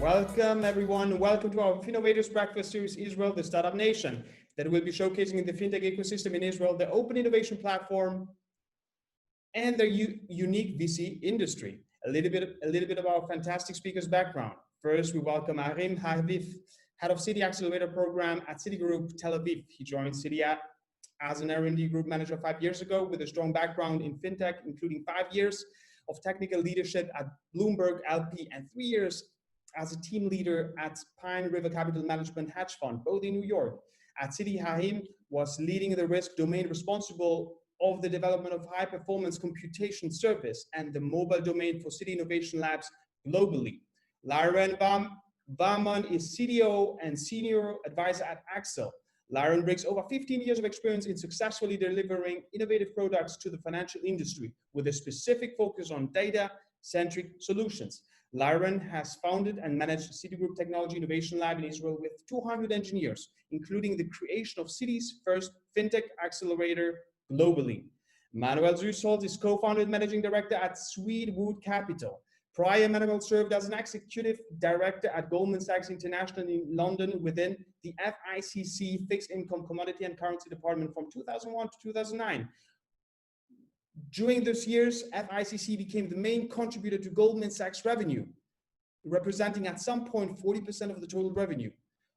Welcome, everyone. Welcome to our Finnovators Breakfast Series, Israel, the Startup Nation, that will be showcasing the fintech ecosystem in Israel, the open innovation platform, and their unique VC industry. A little bit of our fantastic speakers' background. First, we welcome Haviv, head of Citi Accelerator program at Citigroup Tel Aviv. He joined Citi as an R&D group manager 5 years ago with a strong background in fintech, including 5 years of technical leadership at Bloomberg LP and 3 years as a team leader at Pine River Capital Management hedge fund, both in New York. At Citi, Haim was leading the risk domain responsible of the development of high-performance computation service and the mobile domain for Citi Innovation Labs globally. Lyron Wahrmann is CDO and senior advisor at Axell. Lyron brings over 15 years of experience in successfully delivering innovative products to the financial industry with a specific focus on data-centric solutions. Lyron has founded and managed Citigroup Technology Innovation Lab in Israel with 200 engineers, including the creation of Citi's first Fintech Accelerator globally. Manuel Sussholz is co-founder and managing director at Sweetwood Capital. Prior, Manuel served as an executive director at Goldman Sachs International in London within the FICC Fixed Income Commodity and Currency Department from 2001 to 2009. During those years, FICC became the main contributor to Goldman Sachs revenue, representing at some point 40% of the total revenue.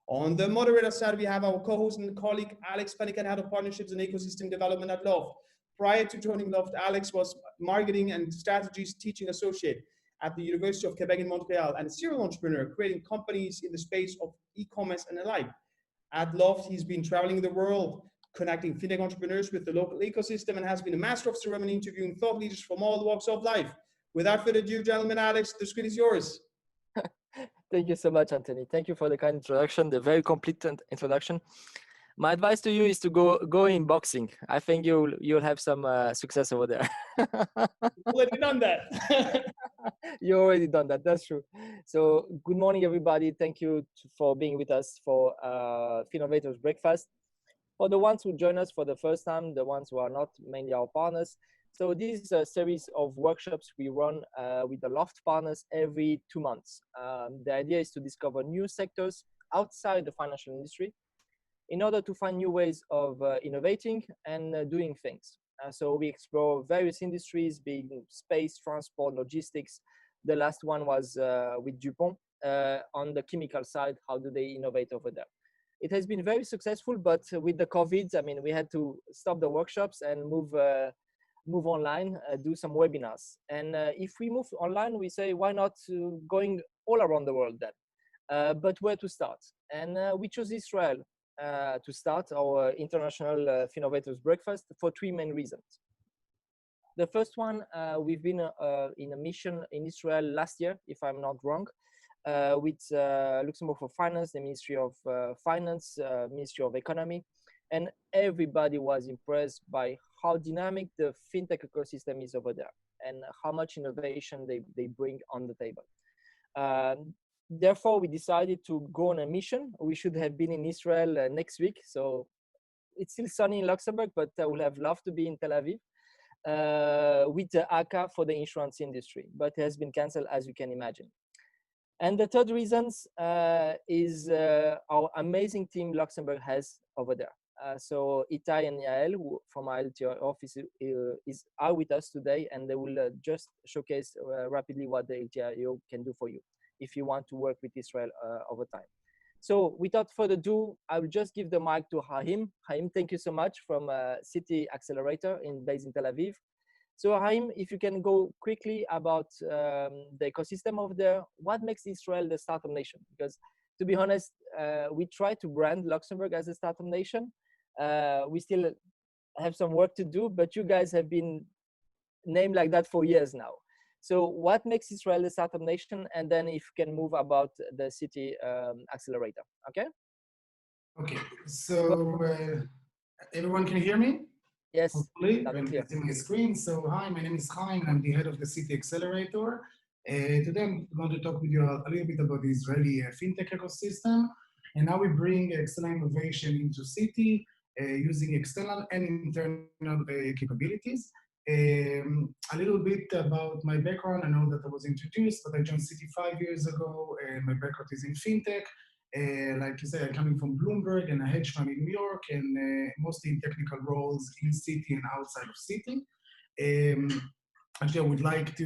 On the moderator side, we have our co-host and colleague, Alex Panican, head of partnerships and ecosystem development at Loft. Prior to joining Loft, Alex was marketing and strategies teaching associate at the University of Quebec in Montreal and a serial entrepreneur, creating companies in the space of e-commerce and alike. At Loft, he's been traveling the world, connecting fintech entrepreneurs with the local ecosystem, and has been a master of ceremony interviewing thought leaders from all walks of life. Without further ado, gentlemen, Alex, the screen is yours. Thank you so much, Anthony. Thank you for the kind introduction, the very complete introduction. My advice to you is to go in boxing. I think you'll have some success over there. Already done that. You already done that. That's true. So good morning, everybody. Thank you for being with us for Finnovators Breakfast. For the ones who join us for the first time, the ones who are not, mainly our partners. So this is a series of workshops we run with the Loft partners every 2 months. The idea is to discover new sectors outside the financial industry in order to find new ways of innovating and doing things. So we explore various industries, being space, transport, logistics. The last one was with DuPont on the chemical side. How do they innovate over there? It has been very successful, but with the COVID, I mean, we had to stop the workshops and move online, do some webinars. And if we move online, we say, why not going all around the world then? But where to start? And we chose Israel to start our international Finnovators Breakfast for 3 main reasons. The first one, we've been in a mission in Israel last year, if I'm not wrong, with Luxembourg for Finance, the Ministry of Finance, Ministry of Economy, and everybody was impressed by how dynamic the fintech ecosystem is over there and how much innovation they bring on the table. Therefore, we decided to go on a mission. We should have been in Israel next week. So it's still sunny in Luxembourg, but I would have loved to be in Tel Aviv with the ACA for the insurance industry, but it has been canceled, as you can imagine. And the third reason is our amazing team Luxembourg has over there. So Itai and Yael from our LTI office are with us today, and they will just showcase rapidly what the LTIO can do for you if you want to work with Israel over time. So without further ado, I will just give the mic to Haim. Haim, thank you so much from Citi Accelerator based in Tel Aviv. So Haim, if you can go quickly about the ecosystem over there, what makes Israel the startup nation? Because to be honest, we try to brand Luxembourg as a startup nation. We still have some work to do, but you guys have been named like that for years now. So what makes Israel a startup nation? And then if you can move about the Citi Accelerator, okay? Okay, so everyone can hear me? Yes. Hopefully, I'm getting my screen. So hi, my name is Haim. I'm the head of the Citi Accelerator. Today I'm going to talk with you a little bit about the Israeli fintech ecosystem and how we bring external innovation into Citi using external and internal capabilities. A little bit about my background. I know that I was introduced, but I joined Citi 5 years ago. My background is in fintech. Like you said, I'm coming from Bloomberg and a hedge fund in New York, and mostly in technical roles in Citi and outside of Citi. Actually, I would like to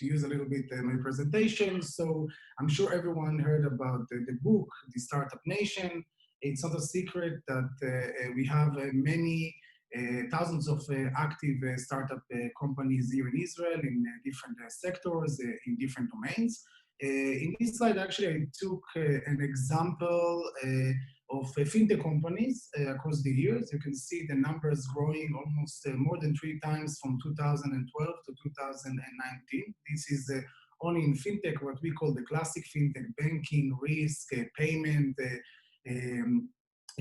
use a little bit my presentation. So I'm sure everyone heard about the book, The Startup Nation. It's not a secret that we have many thousands of active startup companies here in Israel in different sectors, in different domains. In this slide, actually, I took an example of fintech companies across the years. You can see the numbers growing almost more than 3 times from 2012 to 2019. This is only in fintech, what we call the classic fintech, banking, risk, payment,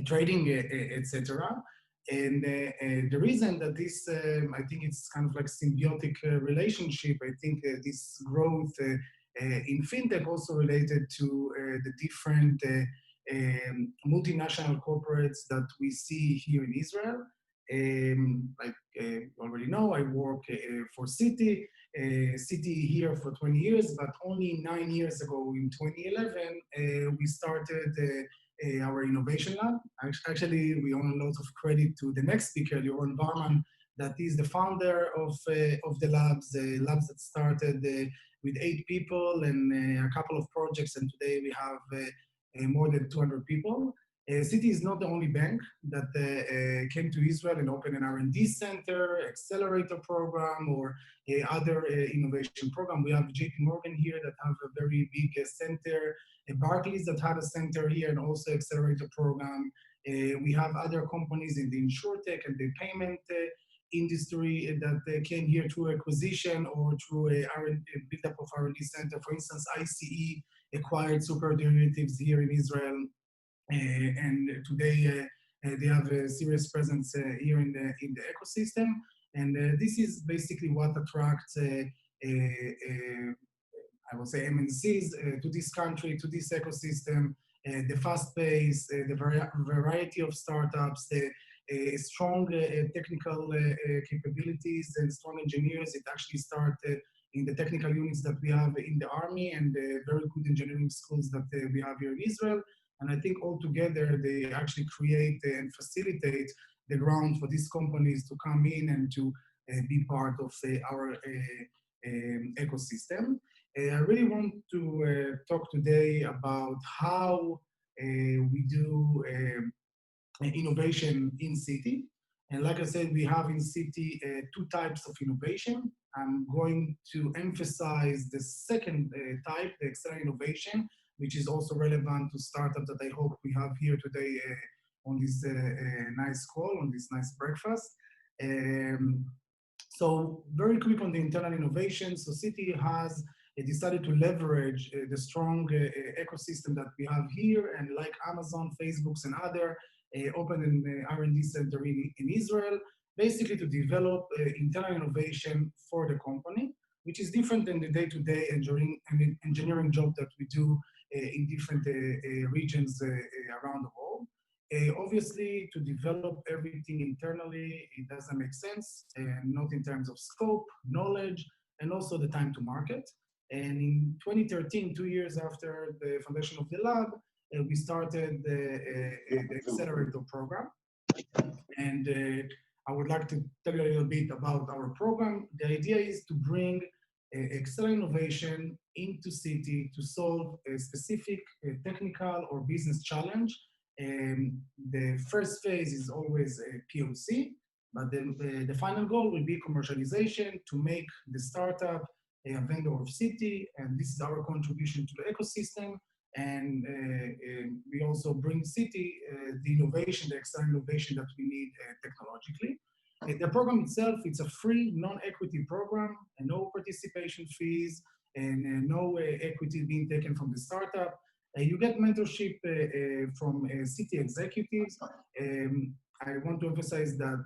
trading, etc. And the reason that this, I think it's kind of like symbiotic relationship. I think this growth in fintech also related to the different multinational corporates that we see here in Israel. Like you already know, I work for Citi. Citi here for 20 years, but only 9 years ago in 2011, we started our innovation lab. Actually, we owe a lot of credit to the next speaker, Wahrmann, that is the founder of the labs that started with 8 people and a couple of projects, and today we have more than 200 people. Citi is not the only bank that came to Israel and opened an R&D center, Accelerator program, or other innovation program. We have JP Morgan here that have a very big center, Barclays that had a center here and also Accelerator program. We have other companies in the Insurtech and the payment industry that came here through acquisition or through a build-up of R&D center. For instance, ICE acquired super derivatives here in Israel. And today they have a serious presence here in the ecosystem. And this is basically what attracts, I would say, MNCs to this country, to this ecosystem, the fast pace, the variety of startups, the strong technical capabilities and strong engineers. It actually started in the technical units that we have in the army and the very good engineering schools that we have here in Israel. And I think altogether, they actually create and facilitate the ground for these companies to come in and to be part of our ecosystem. I really want to talk today about how we do innovation in Citi. And like I said, we have in Citi 2 types of innovation. I'm going to emphasize the second type, the Axell innovation, which is also relevant to startups that I hope we have here today on this nice call, on this nice breakfast. So very quick on the internal innovation. So Citi has decided to leverage the strong ecosystem that we have here, and like Amazon, Facebooks, and other, open an R&D center in Israel, basically to develop internal innovation for the company, which is different than the day-to-day engineering job that we do in different regions around the world. Obviously, to develop everything internally, it doesn't make sense, not in terms of scope, knowledge, and also the time to market. And in 2013, 2 years after the foundation of the lab, we started the Accelerator program. And I would like to tell you a little bit about our program. The idea is to bring Axell innovation into Citi to solve a specific technical or business challenge. The first phase is always a POC, but then the final goal will be commercialization to make the startup a vendor of Citi, and this is our contribution to the ecosystem. And we also bring Citi the innovation, the Axell innovation that we need technologically. The program itself, it's a free, non-equity program, and no participation fees, and no equity being taken from the startup. You get mentorship from Citi executives. I want to emphasize that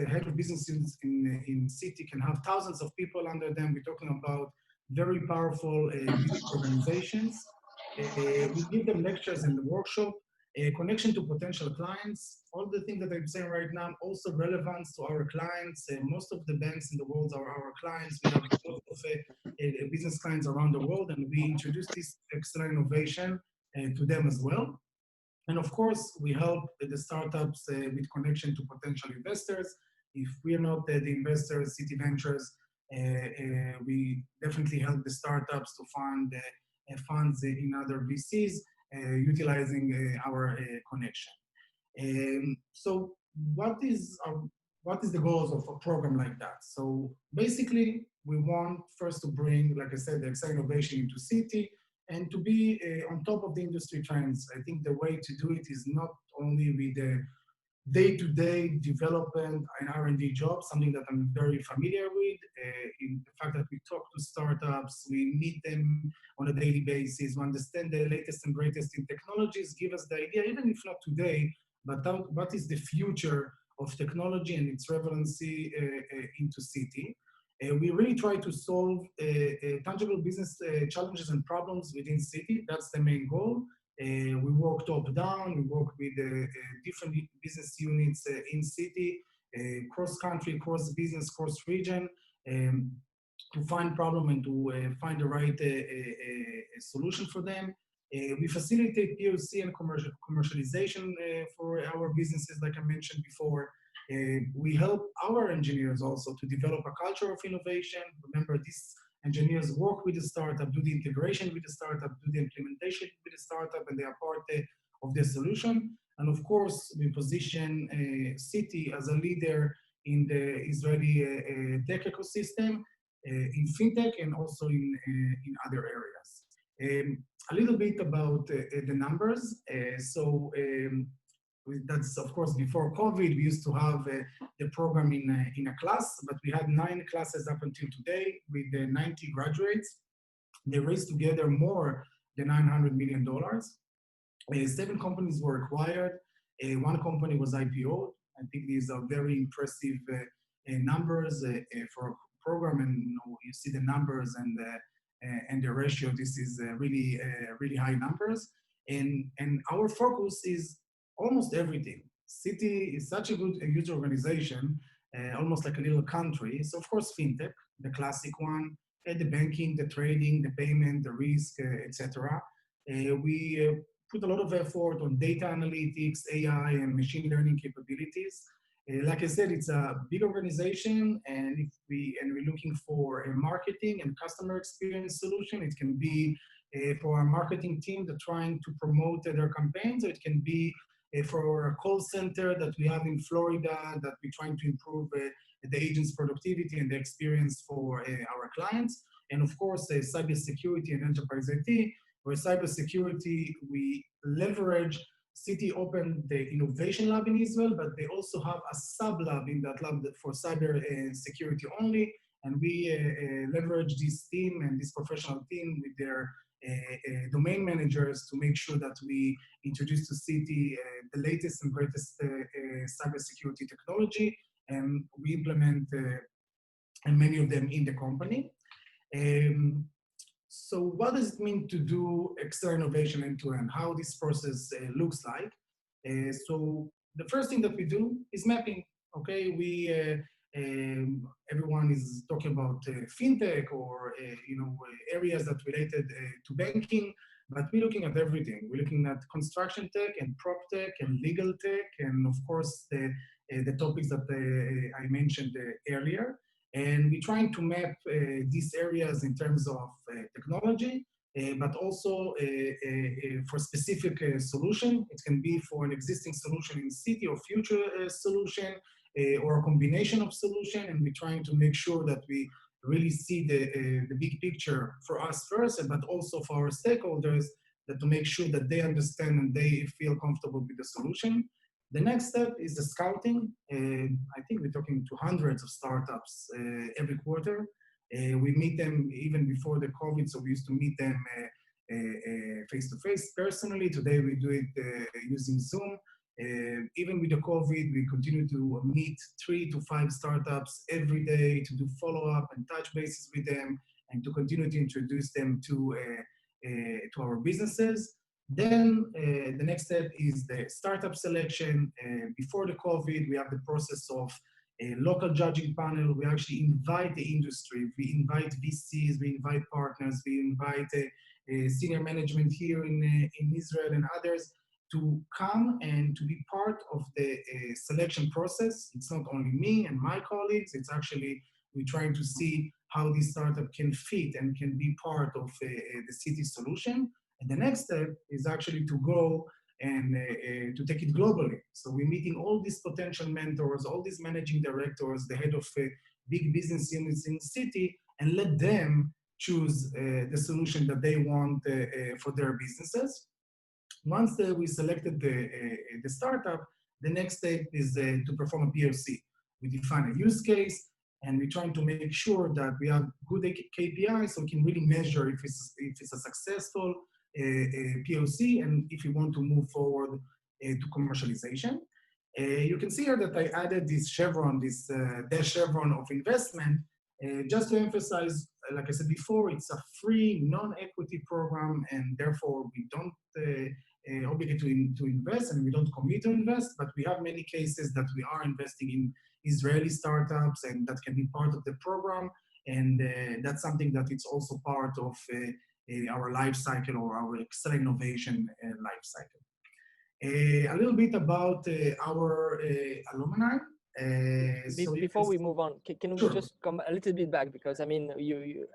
head of business units in Citi can have thousands of people under them. We're talking about very powerful business organizations. We give them lectures in the workshop. connection to potential clients. All the things that I'm saying right now also relevant to our clients. Most of the banks in the world are our clients. We have a lot of business clients around the world, and we introduce this external innovation to them as well. And of course, we help the startups with connection to potential investors. If we are not the investors, Citi Ventures, we definitely help the startups to find funds in other VCs, utilizing our connection. So what is the goals of a program like that? So basically, we want first to bring, like I said, the exciting innovation into Citi, and to be on top of the industry trends. I think the way to do it is not only with the day-to-day development and R&D jobs, something that I'm very familiar with, in the fact that we talk to startups, we meet them on a daily basis, we understand the latest and greatest in technologies, give us the idea, even if not today, but what is the future of technology and its relevancy into Citi. We really try to solve tangible business challenges and problems within Citi. That's the main goal. We work top-down, we work with different business units in Citi, cross-country, cross-business, cross-region, to find problem and to find the right solution for them. We facilitate POC and commercialization for our businesses, like I mentioned before. We help our engineers also to develop a culture of innovation. Remember, these engineers work with the startup, do the integration with the startup, do the implementation with the startup, and they are part of the solution. And of course, we position Citi as a leader in the Israeli tech ecosystem, in Fintech, and also in other areas. A little bit about the numbers. That's, of course, before COVID, we used to have the program in a class, but we had 9 classes up until today with 90 graduates. They raised together more than $900 million. 7 companies were acquired. 1 company was IPO'd. I think these are very impressive numbers for a program, and you see the numbers and the ratio. This is really high numbers. And our focus is almost everything. Citi is such a huge organization, almost like a little country. So of course, Fintech, the classic one, the banking, the trading, the payment, the risk, etc. We put a lot of effort on data analytics, AI, and machine learning capabilities. Like I said, it's a big organization, and we're looking for a marketing and customer experience solution. It can be for our marketing team that's trying to promote their campaigns, or it can be for a call center that we have in Florida that we're trying to improve the agent's productivity and the experience for our clients. And of course, cybersecurity and enterprise IT, where cybersecurity, we leverage. Citi opened the innovation lab in Israel, but they also have a sub-lab in that lab for cyber security only. And we leverage this team and this professional team with their domain managers to make sure that we introduce to Citi the latest and greatest cybersecurity technology, and we implement many of them in the company. So what does it mean to do external innovation end-to-end? How this process looks like? So the first thing that we do is mapping. Okay, everyone is talking about fintech or areas that related to banking, but we're looking at everything. We're looking at construction tech and prop tech and legal tech, and of course the topics that I mentioned earlier. And we're trying to map these areas in terms of technology, but also for specific solution. It can be for an existing solution in Citi or future solution, or a combination of solution. And we're trying to make sure that we really see the big picture for us first, but also for our stakeholders, that to make sure that they understand and they feel comfortable with the solution. The next step is the scouting. I think we're talking to hundreds of startups every quarter. We meet them even before the COVID, so we used to meet them face-to-face personally. Today we do it using Zoom. Even with the COVID, we continue to meet 3 to 5 startups every day to do follow-up and touch bases with them, and to continue to introduce them to our businesses. Then the next step is the startup selection. Before the COVID, we have the process of a local judging panel. We actually invite the industry. We invite VCs, we invite partners, we invite senior management here in Israel and others to come and to be part of the selection process. It's not only me and my colleagues, it's actually we're trying to see how this startup can fit and can be part of the Citi solution. And the next step is actually to go and to take it globally. So we're meeting all these potential mentors, all these managing directors, the head of big business units in Citi, and let them choose the solution that they want for their businesses. Once we selected the startup, the next step is to perform a POC. We define a use case, and we're trying to make sure that we have good KPIs so we can really measure if it's a successful POC and if we want to move forward to commercialization. You can see here that I added this chevron, this dash chevron of investment, just to emphasize, like I said before, it's a free non-equity program, and therefore we don't obligate to invest, and we don't commit to invest, but we have many cases that we are investing in Israeli startups, and that can be part of the program, and that's something that it's also part of our life cycle or our Axell innovation life cycle. A little bit about our alumni. Before we move on, can we just come a little bit back, because I mean you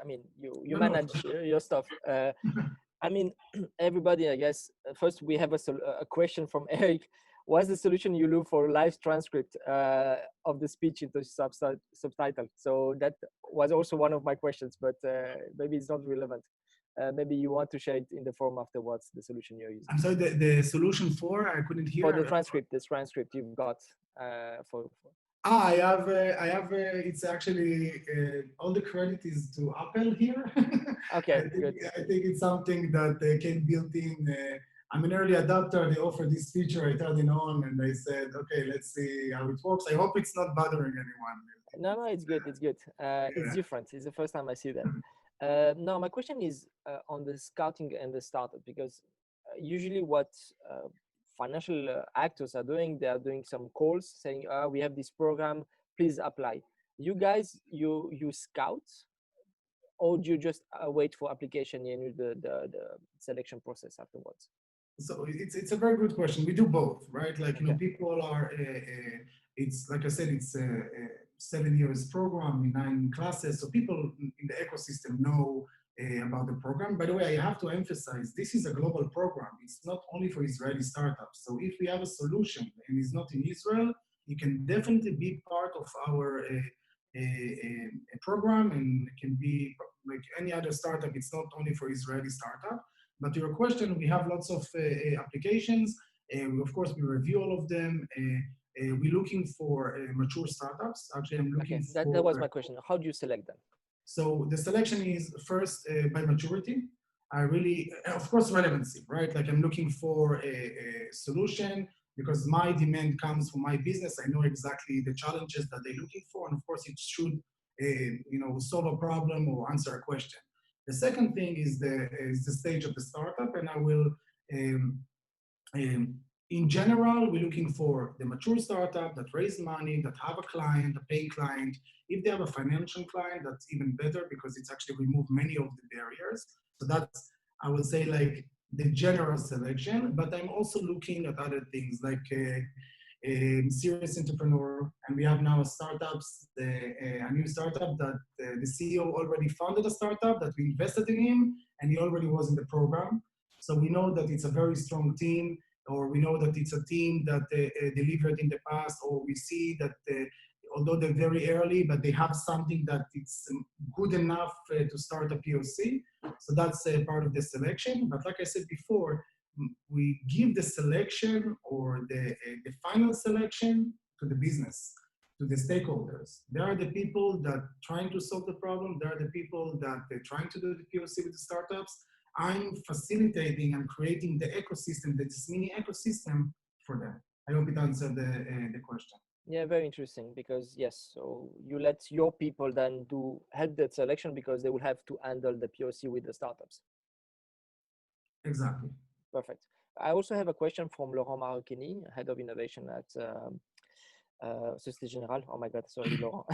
manage your stuff. I mean, everybody, I guess. First, we have a question from Eric. What's the solution you look for live transcript of the speech into subtitle? So that was also one of my questions, but maybe it's not relevant. Maybe you want to share it in the form afterwards, the solution you're using. I'm sorry, the solution for, I couldn't hear. For the transcript, this transcript you've got for. I have, it's actually, all the credit is to Apple here. Okay, good. I think it's something that came built in. I'm an early adopter. They offered this feature. I turned it on and I said, okay, let's see how it works. I hope it's not bothering anyone. No, it's good. It's good. It's different. It's the first time I see that. Now, my question is on the scouting and the startup, because usually what financial actors are doing, they are doing some calls saying, we have this program, please apply. You guys, you scout, or do you just wait for application and the selection process afterwards? So it's a very good question. We do both, right? Like, you know, people are, it's like I said, it's a 7 years program, 9 classes. So people in the ecosystem know about the program. By the way, I have to emphasize, this is a global program. It's not only for Israeli startups. So if we have a solution and it's not in Israel, you can definitely be part of our program, and it can be like any other startup. It's not only for Israeli startup. But to your question, we have lots of applications. Of course, we review all of them. We're looking for mature startups. Actually, I'm looking for... That was my question. How do you select them? So the selection is first by maturity. I really, of course, relevancy, right? Like I'm looking for a solution because my demand comes from my business. I know exactly the challenges that they're looking for. And of course, it should solve a problem or answer a question. The second thing is the stage of the startup, and I will, in general, we're looking for the mature startup that raise money, that have a client, a paying client. If they have a financial client, that's even better because it's actually removed many of the barriers. So that's, I would say, like the general selection, but I'm also looking at other things like a serious entrepreneur, and we have now a new startup that the CEO already founded a startup that we invested in him, and he already was in the program. So we know that it's a very strong team, or we know that it's a team that delivered in the past, or we see that although they're very early, but they have something that it's good enough to start a POC. So that's part of the selection. But like I said before, we give the selection or the final selection to the business, to the stakeholders. They are the people that are trying to solve the problem. They are the people that are trying to do the POC with the startups. I'm facilitating and creating the ecosystem, this mini ecosystem for them. I hope it answered the question. Yeah, very interesting, because yes, so you let your people then help that selection because they will have to handle the POC with the startups. Exactly. Perfect. I also have a question from Laurent Marocchini, Head of Innovation at Société Générale. Oh my God, sorry, Laurent.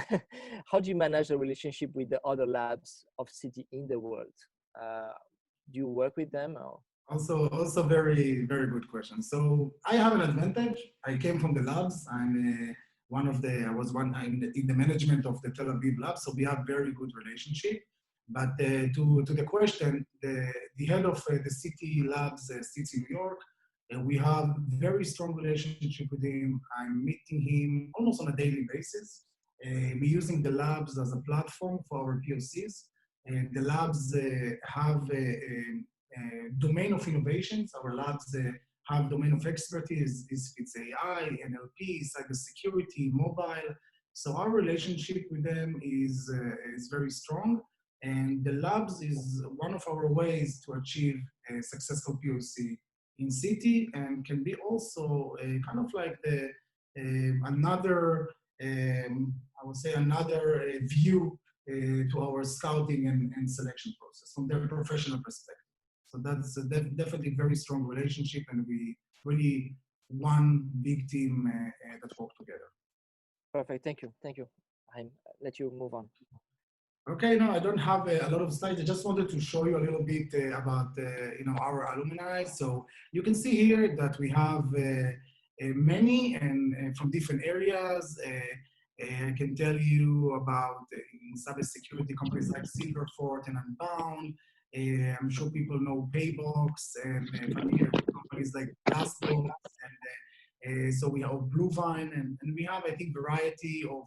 How do you manage the relationship with the other labs of Citi in the world? Do you work with them? Or? Also very, very good question. So I have an advantage. I came from the labs. I'm in the management of the Tel Aviv lab, so we have very good relationship. But to the question, the head of the Citi labs, Citi New York, we have very strong relationship with him. I'm meeting him almost on a daily basis. We're using the labs as a platform for our POCs. The labs have a domain of innovations. Our labs have domain of expertise. It's AI, NLP, cybersecurity, mobile. So our relationship with them is very strong. And the labs is one of our ways to achieve a successful POC in Citi, and can be also kind of like another, I would say, another view to our scouting and selection process from their professional perspective. So that's definitely a very strong relationship, and we really one big team that work together. Perfect. Thank you. Thank you. I'll let you move on. Okay, no, I don't have a lot of slides. I just wanted to show you a little bit about our alumni. So you can see here that we have many and from different areas. I can tell you about cybersecurity companies like Silverfort and Unbound. I'm sure people know Paybox and familiar with companies like Glassbox. And so we have Bluevine, and we have, I think, variety of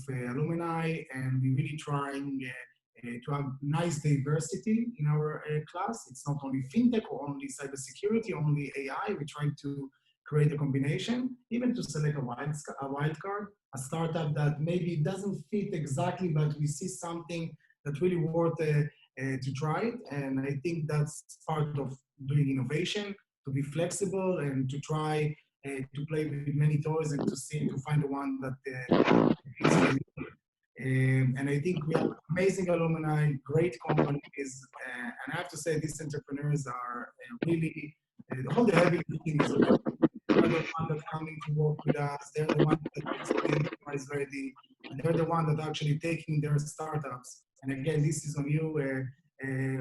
alumni, and we're really trying to have nice diversity in our class. It's not only fintech or only cybersecurity, only AI. We're trying to create a combination, even to select a wild card, a startup that maybe doesn't fit exactly, but we see something that's really worth to try it. And I think that's part of doing innovation, to be flexible and to try to play with many toys and to find the one that and I think we have amazing alumni, great companies, and I have to say these entrepreneurs are really, all the heavy lifting is already. They're the one that's coming to work with us, they're the one that is ready, and they're the one that actually taking their startups. And again, this is on you,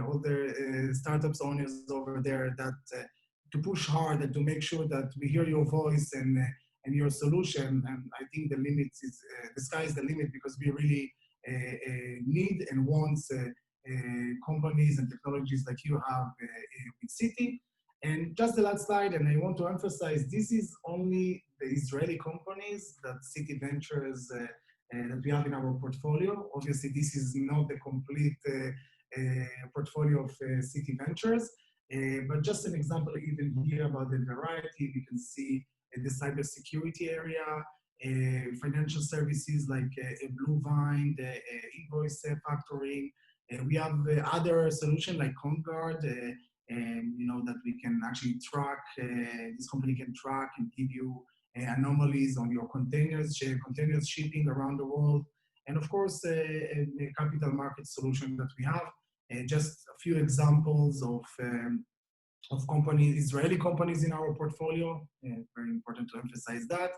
all the startups owners over there, that to push hard and to make sure that we hear your voice and your solution. And I think the limit is, the sky is the limit, because we really need and want companies and technologies like you have with Citi. And just the last slide, and I want to emphasize, this is only the Israeli companies that Citi Ventures that we have in our portfolio. Obviously, this is not the complete portfolio of Citi Ventures, but just an example even here about the variety. We can see the cybersecurity area, financial services like Bluevine, the invoice factoring. We have other solutions like ContGuard, that we can actually track. This company can track and give you anomalies on your containers shipping around the world. And of course, the capital market solution that we have. Just a few examples of companies, Israeli companies in our portfolio. Very important to emphasize that.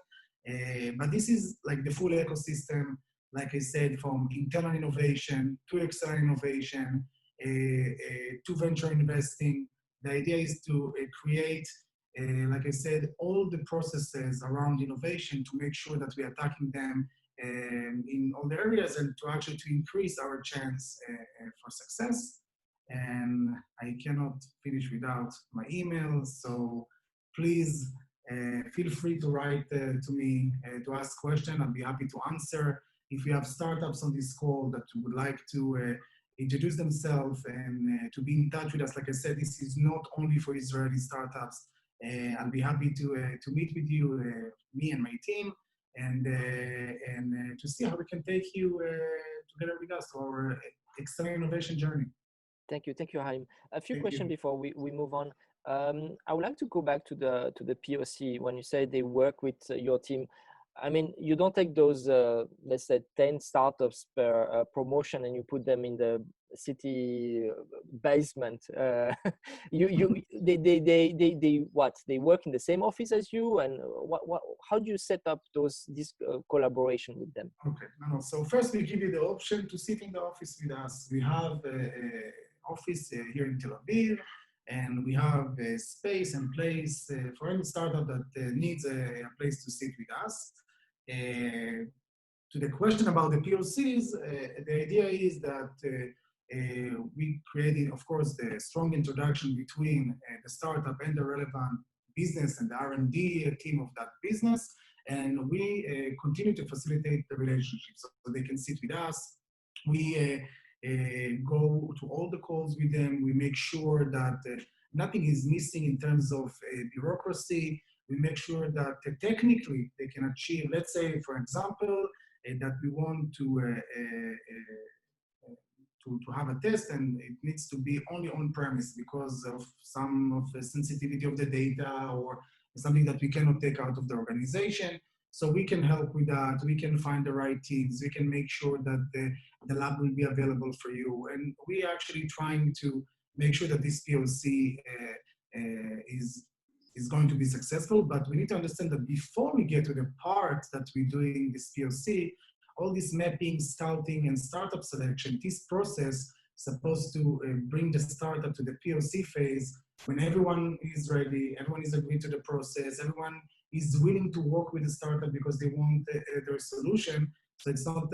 But this is like the full ecosystem, like I said, from internal innovation to external innovation, to venture investing. The idea is to create, like I said, all the processes around innovation to make sure that we are attacking them in all the areas, and to actually to increase our chance for success. And I cannot finish without my email, so please feel free to write to me to ask questions. I'll be happy to answer. If you have startups on this call that would like to introduce themselves and to be in touch with us, like I said, this is not only for Israeli startups. I'll be happy to meet with you, me and my team, and to see how we can take you together with us to our external innovation journey. Thank you, Haim. A few questions before we move on. I would like to go back to the POC. When you say they work with your team, I mean, you don't take those, let's say, 10 startups per promotion and you put them in the Citi basement. They what? They work in the same office as you, and how do you set up this collaboration with them? Okay, no. So first, we give you the option to sit in the office with us. We have a office here in Tel Aviv, and we have a space and place for any startup that needs a place to sit with us. To the question about the POCs, the idea is that we created, of course, the strong introduction between the startup and the relevant business and the R&D team of that business, and we continue to facilitate the relationship so they can sit with us. We go to all the calls with them. We make sure that nothing is missing in terms of bureaucracy. We make sure that technically they can achieve, let's say, for example, that we want to have a test, and it needs to be only on-premise because of some of the sensitivity of the data or something that we cannot take out of the organization. So we can help with that. We can find the right teams. We can make sure that the lab will be available for you. And we are actually trying to make sure that this POC is going to be successful. But we need to understand that before we get to the part that we're doing this POC, all this mapping, scouting, and startup selection, this process supposed to bring the startup to the POC phase when everyone is ready, everyone is agreed to the process, everyone is willing to work with the startup because they want their solution. So it's not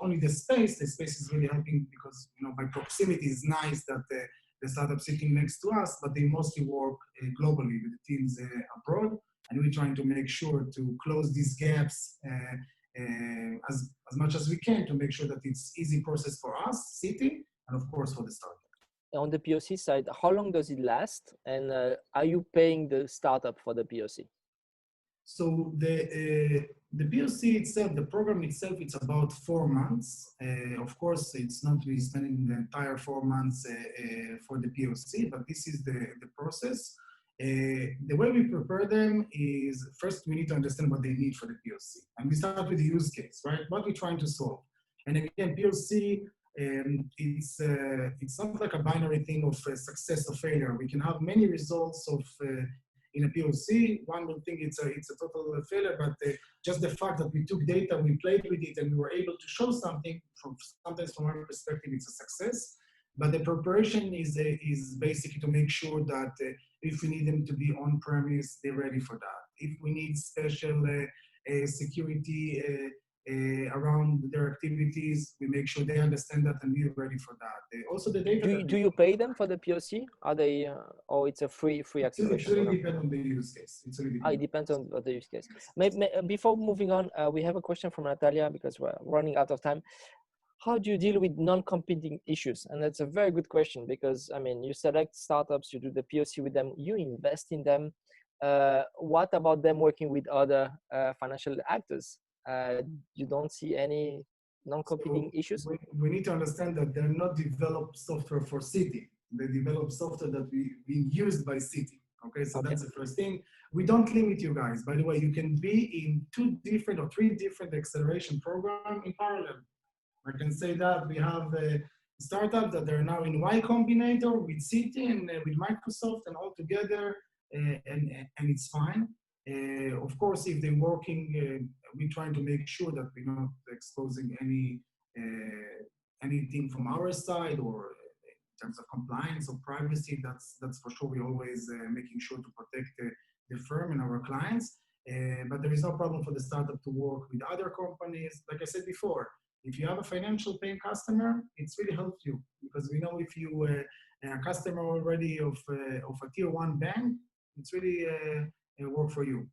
only the space is really helping because, you know, by proximity it's nice that the startup sitting next to us, but they mostly work globally with the teams abroad, and we're trying to make sure to close these gaps as much as we can to make sure that it's easy process for us, Citi, and of course for the startup. On the POC side, how long does it last? And are you paying the startup for the POC? So the POC itself, the program itself, it's about 4 months. Of course, it's not we spending the entire 4 months for the POC, but this is the process. The way we prepare them is first we need to understand what they need for the POC. And we start with the use case, right? What we're trying to solve. And again, POC, it's not like a binary thing of success or failure. We can have many results of in a POC. One will think it's a total failure, but just the fact that we took data, we played with it, and we were able to show something, sometimes from our perspective, it's a success. But the preparation is basically to make sure that if we need them to be on-premise, they're ready for that. If we need special security around their activities, we make sure they understand that and we're ready for that. Also, the data. Do you pay them for the POC? Are they, or it's a free acceleration? It really depends on the use case. It depends on the use case. Before moving on, we have a question from Natalia because we're running out of time. How do you deal with non-competing issues? And that's a very good question because, I mean, you select startups, you do the POC with them, you invest in them. What about them working with other financial actors? You don't see any non-competing issues? We need to understand that they're not developed software for Citi. They develop software that being used by Citi. Okay, so that's the first thing. We don't limit you guys. By the way, you can be in 2 different or 3 different acceleration programs in parallel. I can say that we have a startup that they're now in Y Combinator with Citi and with Microsoft and all together, and it's fine. Of course, if they're working, we're trying to make sure that we're not exposing anything from our side or in terms of compliance or privacy. That's for sure. We're always making sure to protect the firm and our clients. But there is no problem for the startup to work with other companies. Like I said before, if you have a financial paying customer, it's really helped you because we know if you a customer already of a tier 1 bank, it's really work for you.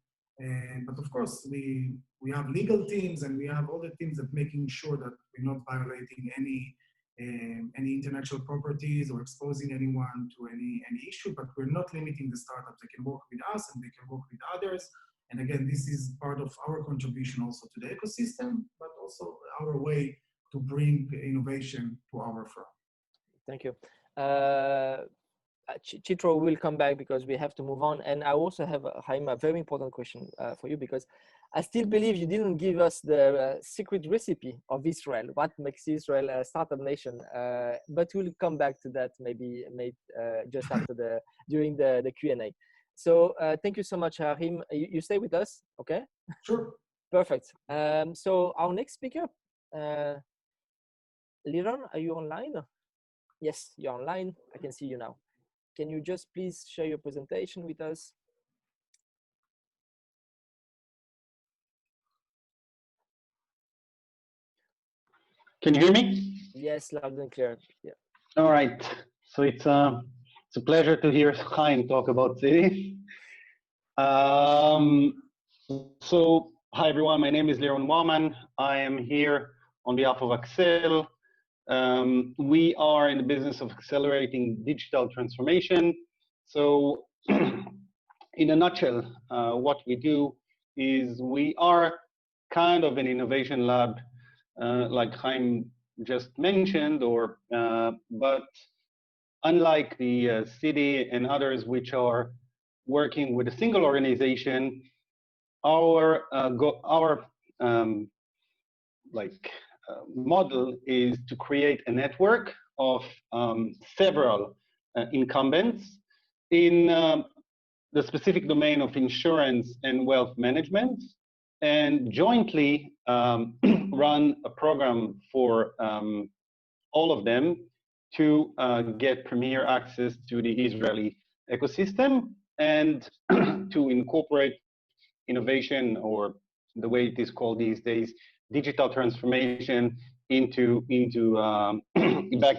But of course, we have legal teams and we have all the teams that making sure that we're not violating any intellectual properties or exposing anyone to any issue. But we're not limiting the startups. They can work with us and they can work with others. And again, this is part of our contribution also to the ecosystem, but also our way to bring innovation to our firm. Thank you. Chitro will come back because we have to move on. And I also have, Haim, a very important question for you, because I still believe you didn't give us the secret recipe of Israel. What makes Israel a startup nation? But we'll come back to that maybe just after during the Q&A. So thank you so much, Haim. You stay with us, okay? Sure. Perfect. So our next speaker, Lyron, are you online? Yes, you're online. I can see you now. Can you just please share your presentation with us? Can you hear me? Yes, loud and clear. Yeah. All right. So it's a pleasure to hear Haim talk about Citi. So hi everyone, my name is Lyron Wahrmann. I am here on behalf of Axell. We are in the business of accelerating digital transformation. So in a nutshell, what we do is we are kind of an innovation lab, like Haim just mentioned, but unlike the Citi and others which are working with a single organization, our model is to create a network of several incumbents in the specific domain of insurance and wealth management, and jointly run a program for all of them to get premier access to the Israeli ecosystem and to incorporate innovation, or the way it is called these days, digital transformation back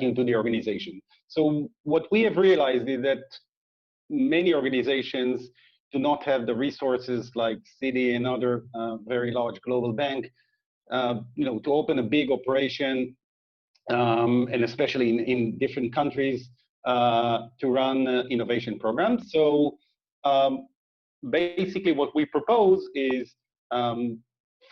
into the organization. So what we have realized is that many organizations do not have the resources like Citi and other very large global bank, to open a big operation, and especially in different countries, to run innovation programs. So basically what we propose is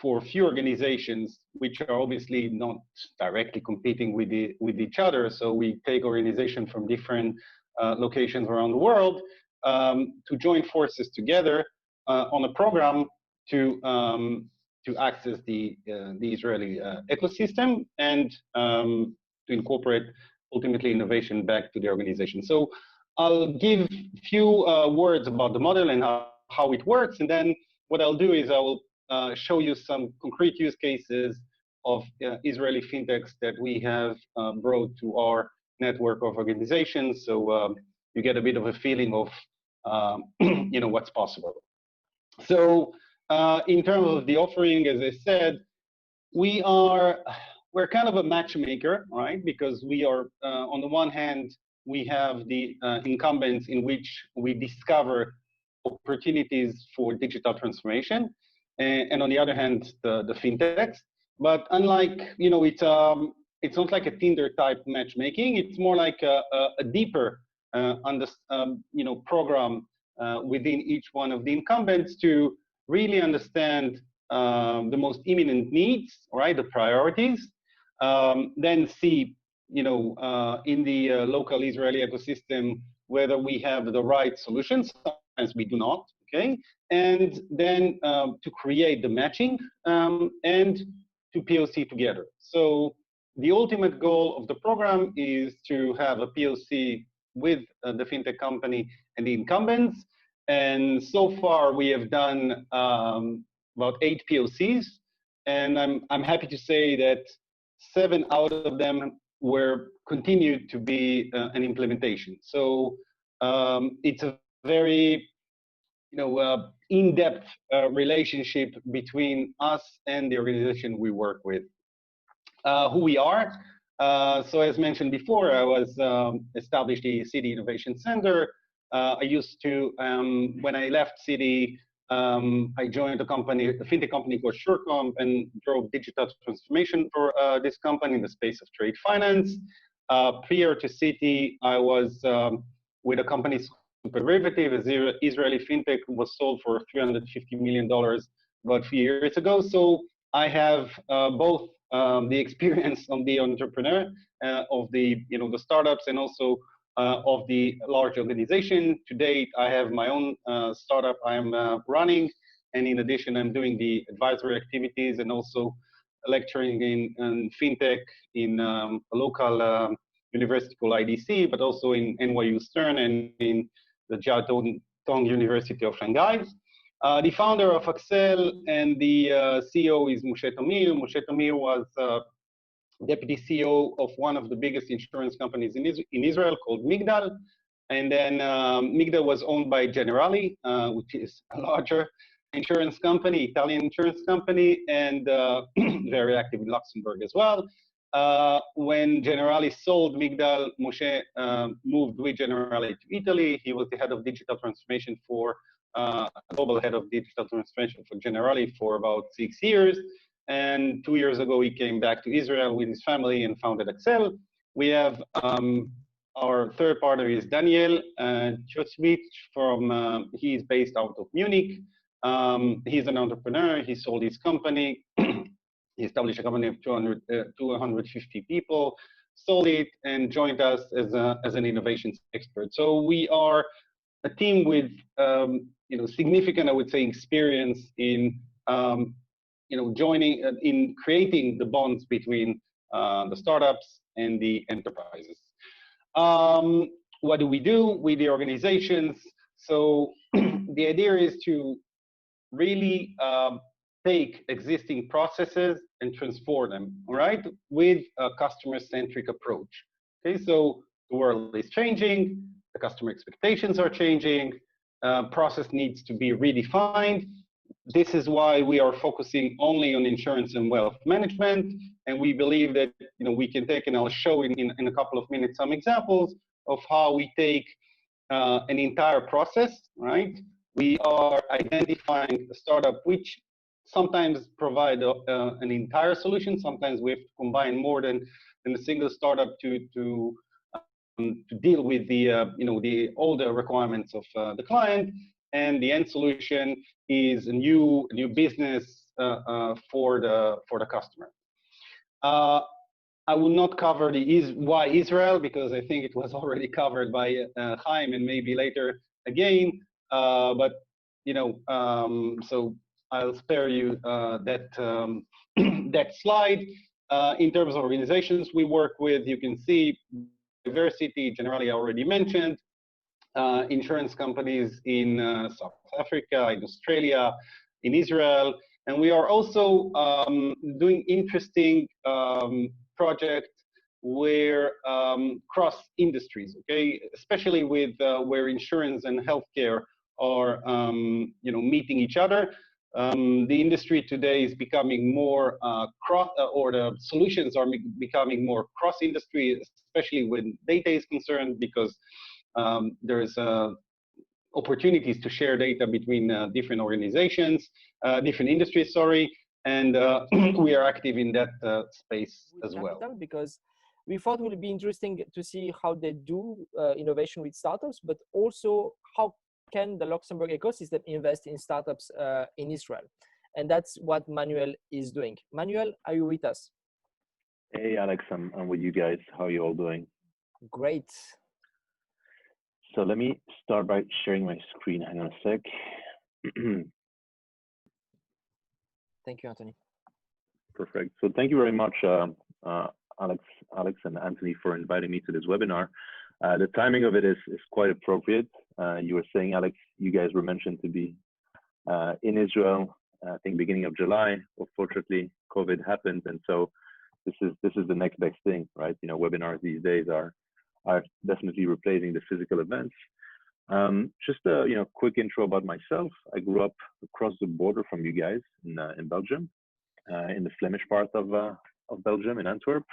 for a few organizations, which are obviously not directly competing with each other. So we take organizations from different locations around the world to join forces together on a program to access the Israeli ecosystem and to incorporate ultimately innovation back to the organization. So I'll give a few words about the model and how it works, and then what I'll do is I will show you some concrete use cases of Israeli fintechs that we have brought to our network of organizations, so you get a bit of a feeling of what's possible. So in terms of the offering, as I said, we're kind of a matchmaker, right? Because we are on the one hand, we have the incumbents in which we discover opportunities for digital transformation, and on the other hand, the fintechs. But unlike, it's not like a Tinder type matchmaking. It's more like a deeper program within each one of the incumbents to really understand the most imminent needs, right? The priorities. Then see, in the local Israeli ecosystem, whether we have the right solutions. Sometimes we do not, okay? And then to create the matching and to POC together. So the ultimate goal of the program is to have a POC with the fintech company and the incumbents. And so far we have done about 8 POCs, and I'm happy to say that 7 out of them were continued to be an implementation. So it's a very in-depth relationship between us and the organization we work with. Who we are. So as mentioned before, I was established the Citi Innovation Center. I used to, when I left Citi, I joined a fintech company called SureComp, and drove digital transformation for this company in the space of trade finance. Prior to Citi, I was with a company, Derivative, an Israeli fintech, was sold for $350 million about a few years ago. So I have both the experience of the entrepreneur, of the startups, and also of the large organization. To date, I have my own startup I am running, and in addition, I'm doing the advisory activities and also lecturing in Fintech in a local university called IDC, but also in NYU Stern and in the Jiao Tong University of Shanghai. The founder of Axell and the CEO is Moshe Tamir. Moshe Tamir was deputy CEO of one of the biggest insurance companies in Israel called Migdal. And then Migdal was owned by Generali, which is a larger insurance company, Italian insurance company, and very active in Luxembourg as well. When Generali sold Migdal, Moshe moved with Generali to Italy. He was the head of digital transformation for global head of digital transformation for Generali for about 6 years. And 2 years ago, he came back to Israel with his family and founded Axell. We have our third partner is Daniel Tjotsvich from, he's based out of Munich. He's an entrepreneur. He sold his company. He established a company of 250 people, sold it, and joined us as an innovation expert. So we are a team with significant, I would say, experience in joining in creating the bonds between the startups and the enterprises. What do? With the organizations? So the idea is to really take existing processes and transform them, all right, with a customer-centric approach. Okay, so the world is changing, the customer expectations are changing, process needs to be redefined. This is why we are focusing only on insurance and wealth management, and we believe that we can take, and I'll show in a couple of minutes some examples of how we take an entire process, right? We are identifying a startup which sometimes provide an entire solution. Sometimes we have to combine more than a single startup to deal with all the requirements of the client. And the end solution is a new business for the customer. I will not cover why Israel, because I think it was already covered by Haim and maybe later again. But so I'll spare you that slide. In terms of organizations we work with, you can see diversity, generally I already mentioned, insurance companies in South Africa, in Australia, in Israel, and we are also doing interesting projects where cross industries, okay, especially with where insurance and healthcare are meeting each other. The industry today is becoming more or the solutions are becoming more cross-industry, especially when data is concerned, because there is opportunities to share data between different organizations, different industries, sorry, and we are active in that space as well. Because we thought it would be interesting to see how they do innovation with startups, but also how can the Luxembourg ecosystem invest in startups in Israel? And that's what Manuel is doing. Manuel, are you with us? Hey, Alex, I'm with you guys. How are you all doing? Great. So let me start by sharing my screen. Hang on a sec. Thank you, Anthony. Perfect. So thank you very much, Alex and Anthony, for inviting me to this webinar. The timing of it is quite appropriate. You were saying, Alex, you guys were mentioned to be in Israel, I think beginning of July. Unfortunately, COVID happened, and so this is the next best thing, right? Webinars these days are definitely replacing the physical events. Just a quick intro about myself. I grew up across the border from you guys in Belgium, in the Flemish part of Belgium, in Antwerp.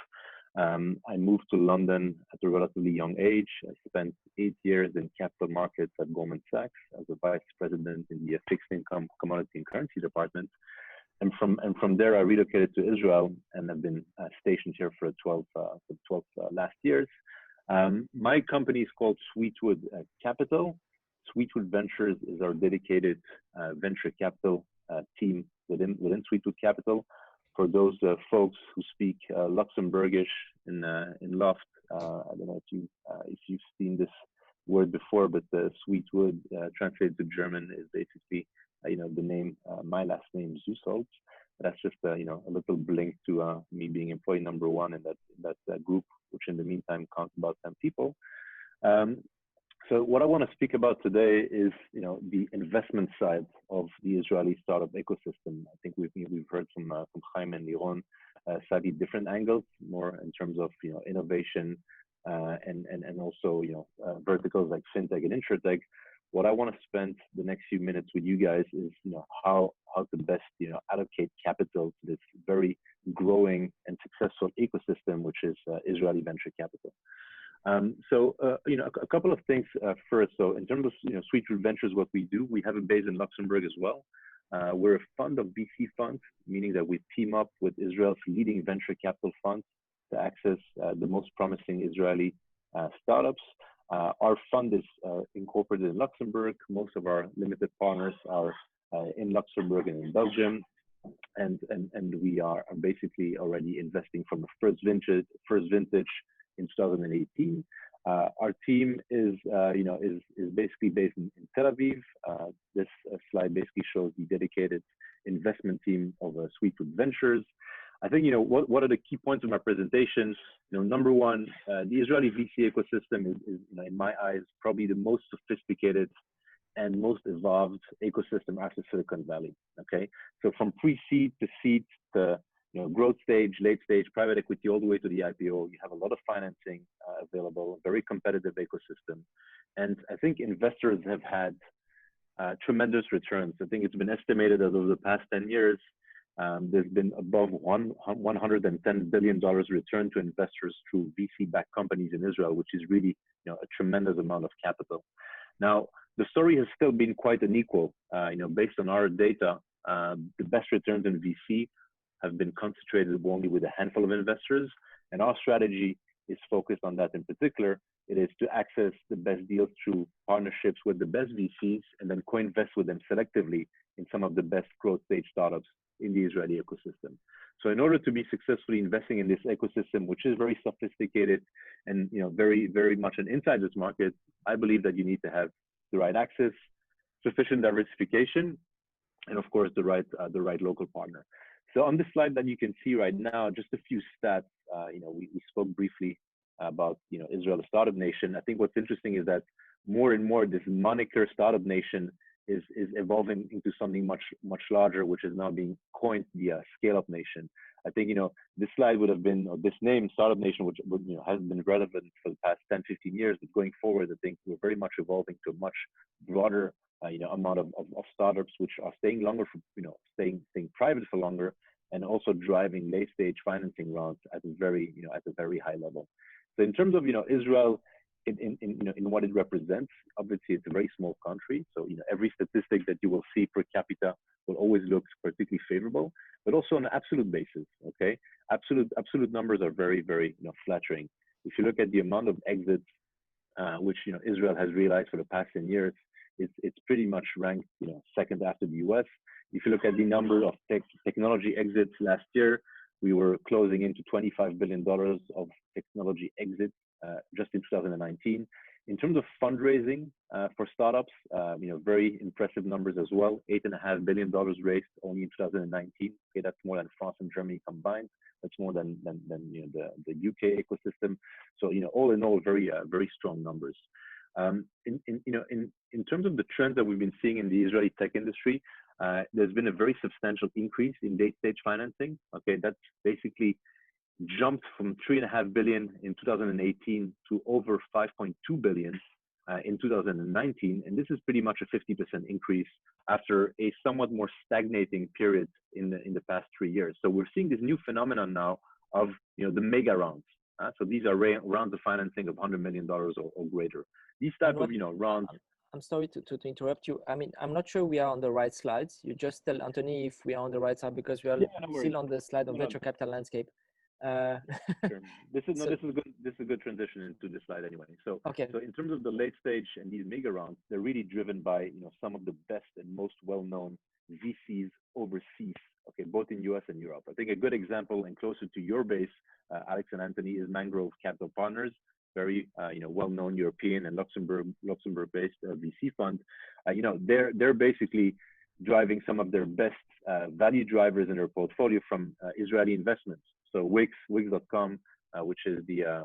I moved to London at a relatively young age. I spent 8 years in capital markets at Goldman Sachs as a vice president in the fixed income, commodity and currency department. And from there, I relocated to Israel and have been stationed here for 12 last years. My company is called Sweetwood Capital. Sweetwood Ventures is our dedicated venture capital team within Sweetwood Capital, for those folks who speak Luxembourgish in Loft, I don't know if you've seen this word before, but Sweetwood translated to German is basically the name, my last name Sussholz. That's just a little blink to me being employee number one in that group, which in the meantime counts about 10 people. So what I want to speak about today is the investment side of the Israeli startup ecosystem. I think we've heard from Haim and Lyron slightly different angles, more in terms of innovation and also verticals like Fintech and Insurtech. What I want to spend the next few minutes with you guys is how to best allocate capital to this very growing and successful ecosystem, which is Israeli venture capital. So a couple of things first. So in terms of Sweetwood Ventures, what we do, we have a base in Luxembourg as well. We're a fund of VC funds, meaning that we team up with Israel's leading venture capital funds to access the most promising Israeli startups. Our fund is incorporated in Luxembourg. Most of our limited partners are in Luxembourg and in Belgium, and we are basically already investing from the first vintage in 2018. Our team is basically based in Tel Aviv. This slide basically shows the dedicated investment team of Sweetwood Ventures. I think what are the key points of my presentation? Number one, the Israeli VC ecosystem is in my eyes probably the most sophisticated and most evolved ecosystem after Silicon Valley. Okay, so from pre-seed to seed to growth stage, late stage, private equity, all the way to the IPO, you have a lot of financing available, very competitive ecosystem, and I think investors have had tremendous returns. I think it's been estimated that over the past 10 years. There's been above $110 billion return to investors through VC-backed companies in Israel, which is really a tremendous amount of capital. Now, the story has still been quite unequal. Based on our data, the best returns in VC have been concentrated only with a handful of investors, and our strategy is focused on that in particular. It is to access the best deals through partnerships with the best VCs and then co-invest with them selectively in some of the best growth stage startups in the Israeli ecosystem. So in order to be successfully investing in this ecosystem, which is very sophisticated and very, very much an insider's market, I believe that you need to have the right access, sufficient diversification, and of course the right local partner. So on this slide that you can see right now, just a few stats. We spoke briefly about Israel, a startup nation. I think what's interesting is that more and more this moniker startup nation is evolving into something much larger, which is now being coined the scale-up nation. I think this slide would have been, or this name, startup nation, which has been relevant for the past 10, 15 years. But going forward, I think we're very much evolving to a much broader amount of startups, which are staying longer for staying private for longer, and also driving late-stage financing rounds at a very high level. So in terms of Israel, in what it represents, obviously it's a very small country. So every statistic that you will see per capita will always look particularly favorable, but also on an absolute basis. Okay, absolute numbers are very, very flattering. If you look at the amount of exits which Israel has realized for the past 10 years, it's pretty much ranked second after the US. If you look at the number of technology exits last year, we were closing into $25 billion of technology exits just in 2019. In terms of fundraising for startups, very impressive numbers as well. $8.5 billion raised only in 2019. Okay, that's more than France and Germany combined. That's more than the UK ecosystem. So all in all, very strong numbers. In terms of the trends that we've been seeing in the Israeli tech industry, there's been a very substantial increase in late-stage financing. Okay, that's basically jumped from $3.5 billion in 2018 to over $5.2 billion in 2019, and this is pretty much a 50% increase after a somewhat more stagnating period in the past 3 years. So we're seeing this new phenomenon now of the mega rounds. So these are rounds of financing of $100 million or greater. These type of rounds. I'm sorry to interrupt you. I mean, I'm not sure we are on the right slides. You just tell Anthony if we are on the right side, because we are still on the slide of venture capital landscape. Sure. This is a good transition into this slide anyway. So, okay. So in terms of the late stage and these mega rounds, they're really driven by some of the best and most well-known VCs overseas, okay, both in US and Europe. I think a good example and closer to your base, Alex and Anthony, is Mangrove Capital Partners, very well-known European and Luxembourg-based VC fund. They're basically driving some of their best value drivers in their portfolio from Israeli investments. So Wix.com, which is the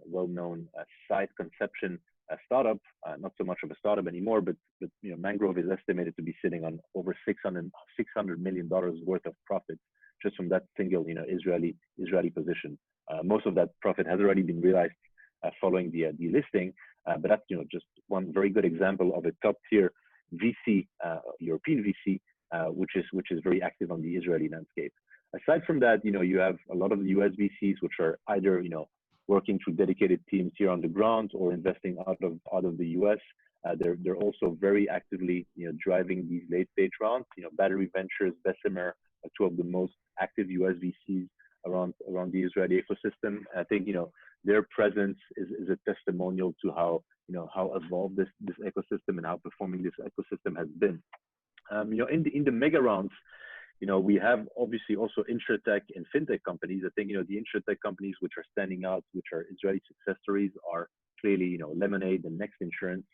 well-known site conception startup, not so much of a startup anymore, but Mangrove is estimated to be sitting on over $600 million worth of profit just from that single Israeli position. Most of that profit has already been realized following the listing, but that's just one very good example of a top-tier VC, European VC, which is very active on the Israeli landscape. Aside from that, you have a lot of the US VCs, which are either working through dedicated teams here on the ground or investing out of the US. They're also very actively driving these late-stage rounds. Battery Ventures, Bessemer are two of the most active US VCs around the Israeli ecosystem. I think their presence is a testimonial to how evolved this ecosystem and how performing this ecosystem has been. In the mega rounds, we have obviously also Insurtech and Fintech companies. I think the Insurtech companies which are standing out, which are Israeli success stories, are clearly Lemonade and Next Insurance.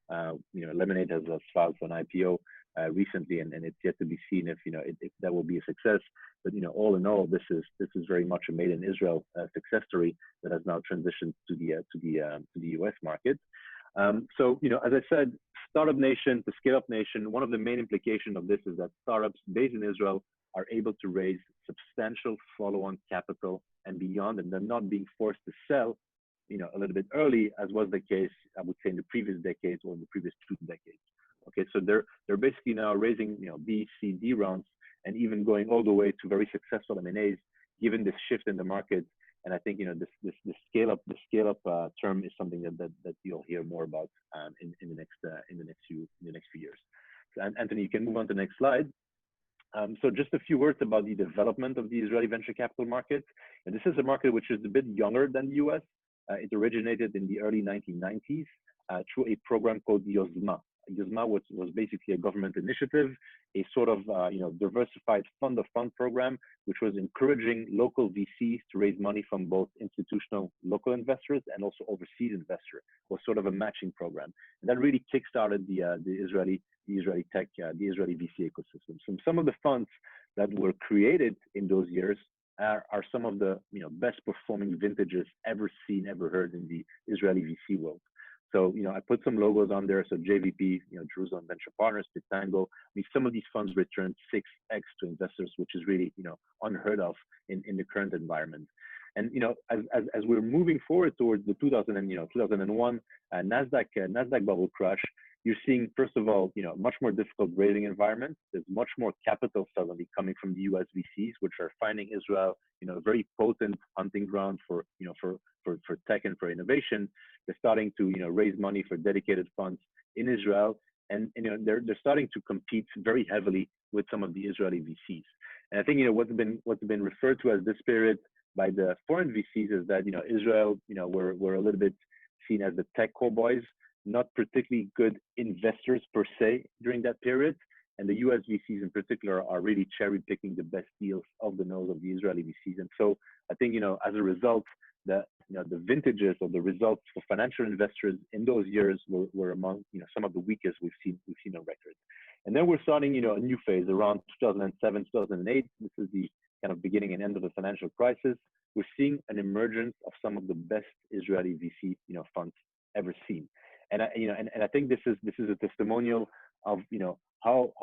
Lemonade has filed for an IPO recently, and it's yet to be seen if that will be a success. But all in all, this is very much a made in Israel success story that has now transitioned to the US market. So as I said, startup nation to scale up nation. One of the main implications of this is that startups based in Israel are able to raise substantial follow-on capital and beyond, and they're not being forced to sell a little bit early, as was the case, I would say, in the previous decades or in the previous 2 decades. Okay, so they're basically now raising B, C, D rounds, and even going all the way to very successful M&As, given this shift in the market. And I think this scale up term is something that you'll hear more about in the next few years. So, Anthony, you can move on to the next slide. So just a few words about the development of the Israeli venture capital market. And this is a market which is a bit younger than the US. It originated in the early 1990s through a program called Yozma. Yozma was basically a government initiative, a sort of diversified fund-of-fund program, which was encouraging local VCs to raise money from both institutional local investors and also overseas investors. It was sort of a matching program, and that really kickstarted the Israeli tech, the Israeli VC ecosystem. So some of the funds that were created in those years are some of the best performing vintages ever seen, ever heard in the Israeli VC world. So, I put some logos on there. So JVP, Jerusalem Venture Partners, Pitango. I mean, some of these funds returned 6x to investors, which is really, unheard of in the current environment. And, as we're moving forward towards the 2001 NASDAQ bubble crash, you're seeing, first of all, much more difficult raising environment. There's much more capital suddenly coming from the US VCs, which are finding Israel, a very potent hunting ground for tech and for innovation. They're starting to, raise money for dedicated funds in Israel, and they're starting to compete very heavily with some of the Israeli VCs. And I think what's been referred to as this period by the foreign VCs is that Israel, we're a little bit seen as the tech cowboys, not particularly good investors per se during that period. And the US VCs in particular are really cherry picking the best deals of the nose of the Israeli VCs. And so I think, as a result, the vintages or the results for financial investors in those years were among, some of the weakest we've seen on record. And then we're starting, a new phase around 2007, 2008. This is the kind of beginning and end of the financial crisis. We're seeing an emergence of some of the best Israeli VC, funds ever seen. And I think this is a testimonial of how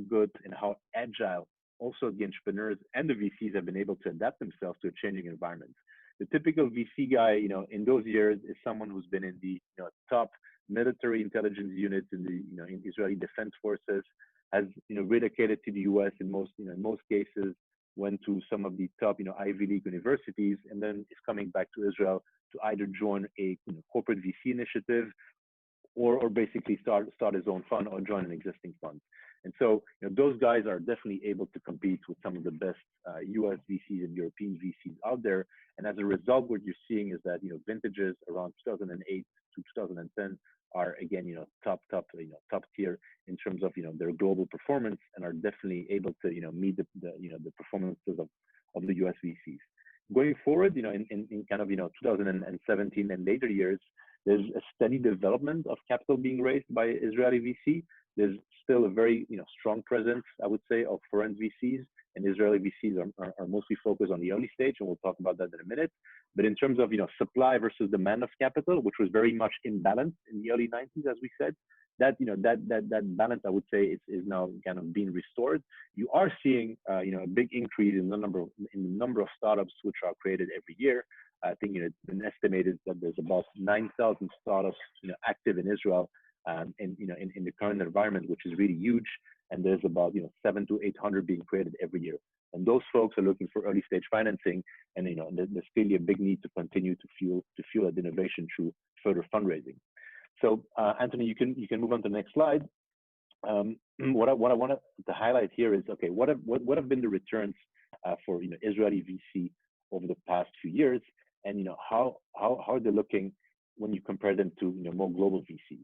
good and how agile also the entrepreneurs and the VCs have been able to adapt themselves to a changing environment. The typical VC guy, in those years, is someone who's been in the top military intelligence units in the in Israeli defense forces, has relocated to the US in most cases, went to some of the top Ivy League universities, and then is coming back to Israel to either join a corporate VC initiative or basically start his own fund or join an existing fund. And so those guys are definitely able to compete with some of the best US VCs and European VCs out there. And as a result, what you're seeing is that vintages around 2008 to 2010 are again, top tier in terms of, their global performance, and are definitely able to, meet the performances of the US VCs. Going forward, in kind of, 2017 and later years, there's a steady development of capital being raised by Israeli VC. There's still a very, strong presence, I would say, of foreign VCs, and Israeli VCs are mostly focused on the early stage, and we'll talk about that in a minute. But in terms of, supply versus demand of capital, which was very much imbalanced in the early 90s, as we said, that balance, I would say, is now kind of being restored. You are seeing, a big increase in the number of startups which are created every year. I think, it's been estimated that there's about 9,000 startups, active in Israel, in the current environment, which is really huge. And there's about, 700 to 800 being created every year. And those folks are looking for early stage financing, and there's clearly a big need to continue to fuel that innovation through further fundraising. So, Anthony, you can move on to the next slide. What I wanted to highlight here is, okay, what have been the returns for Israeli VC over the past few years, and how are they looking when you compare them to more global VCs?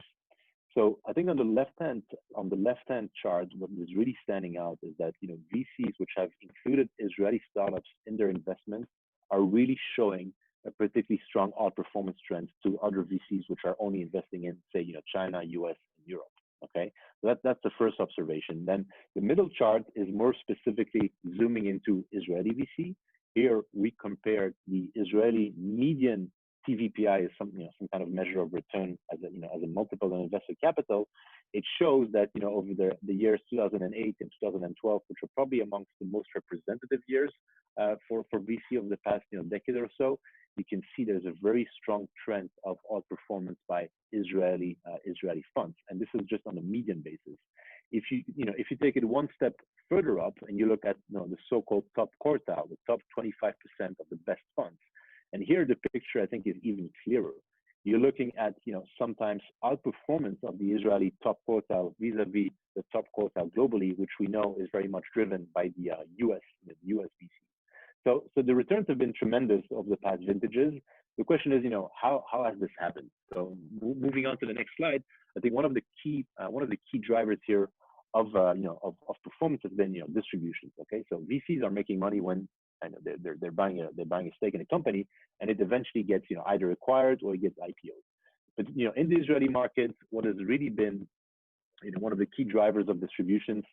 So I think on the left-hand chart, what is really standing out is that VCs which have included Israeli startups in their investments are really showing a particularly strong outperformance trend to other VCs which are only investing in, say, China, US, and Europe. Okay, so that's the first observation. Then the middle chart is more specifically zooming into Israeli VC. Here we compare the Israeli median TVPI is some kind of measure of return as a multiple on invested capital. It shows that over the years 2008 and 2012, which are probably amongst the most representative years for VC over the past decade or so, you can see there's a very strong trend of outperformance by Israeli funds, and this is just on a median basis. If you take it one step further up and you look at the so-called top quartile, the top 25% of the best funds. And here the picture, I think, is even clearer. You're looking at, sometimes outperformance of the Israeli top quartile vis-a-vis the top quartile globally, which we know is very much driven by the US VC. So the returns have been tremendous over the past vintages. The question is, how has this happened? So moving on to the next slide, I think one of the key drivers here of performance has been, distributions. Okay, so VCs are making money when they're buying a stake in a company, and it eventually gets either acquired or it gets IPO'd. But in the Israeli market, what has really been one of the key drivers of distributions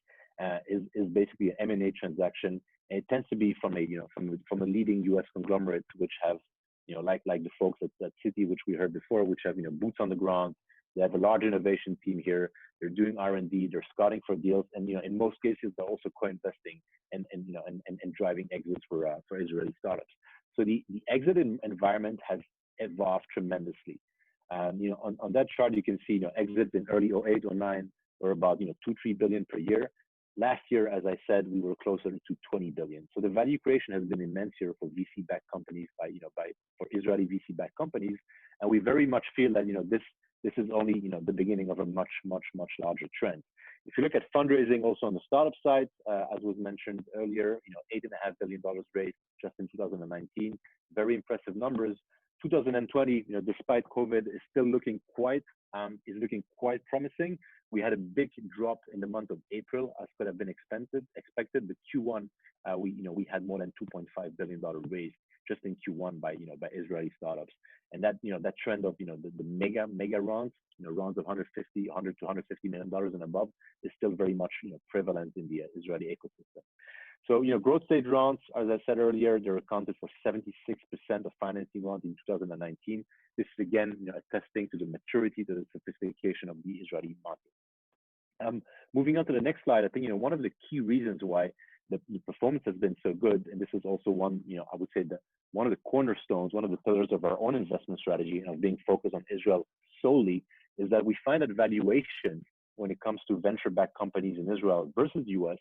is basically an M&A transaction, and it tends to be from a leading US conglomerate, which have like the folks at Citi, which we heard before, which have boots on the ground. They have a large innovation team here. They're doing R&D. They're scouting for deals, and in most cases they're also co-investing and driving exits for Israeli startups. So the exit environment has evolved tremendously. On that chart you can see exits in early 08, 09 were about 2-3 billion per year. Last year, as I said, we were closer to 20 billion. So the value creation has been immense here for VC-backed companies for Israeli VC-backed companies, and we very much feel that this is only the beginning of a much larger trend. If you look at fundraising also on the startup side, as was mentioned earlier, $8.5 billion raised just in 2019, very impressive numbers. 2020, despite COVID, is still looking quite promising. We had a big drop in the month of April, as could have been expected. But Q1, we had more than $2.5 billion raised just in Q1 by Israeli startups, and that that trend of the mega rounds, rounds of 100 to 150 million dollars and above, is still very much prevalent in the Israeli ecosystem. So growth stage rounds, as I said earlier, they're accounted for 76% of financing rounds in 2019. This is again attesting to the maturity, to the sophistication of the Israeli market. Moving on to the next slide, I think one of the key reasons why the performance has been so good, and this is also one, I would say that one of the cornerstones, one of the pillars of our own investment strategy and of being focused on Israel solely, is that we find that valuations when it comes to venture-backed companies in Israel versus US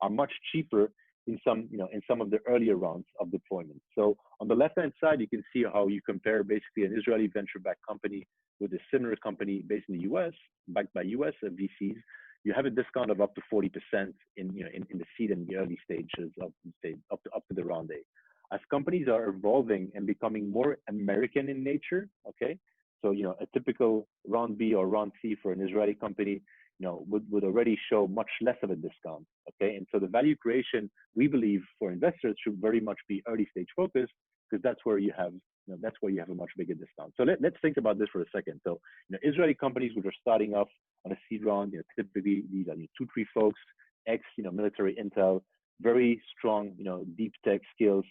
are much cheaper in some of the earlier rounds of deployment. So on the left-hand side, you can see how you compare basically an Israeli venture-backed company with a similar company based in the US, backed by US VCs. You have a discount of up to 40% in the seed and the early stages of up to the round A. As companies are evolving and becoming more American in nature, okay, So, a typical round B or round C for an Israeli company, would already show much less of a discount. Okay. And so the value creation, we believe, for investors should very much be early stage focused, because that's where you have, that's where you have a much bigger discount. So let's think about this for a second. So, Israeli companies which are starting off on a seed round, typically these are 2-3 folks, military intel, very strong, deep tech skills,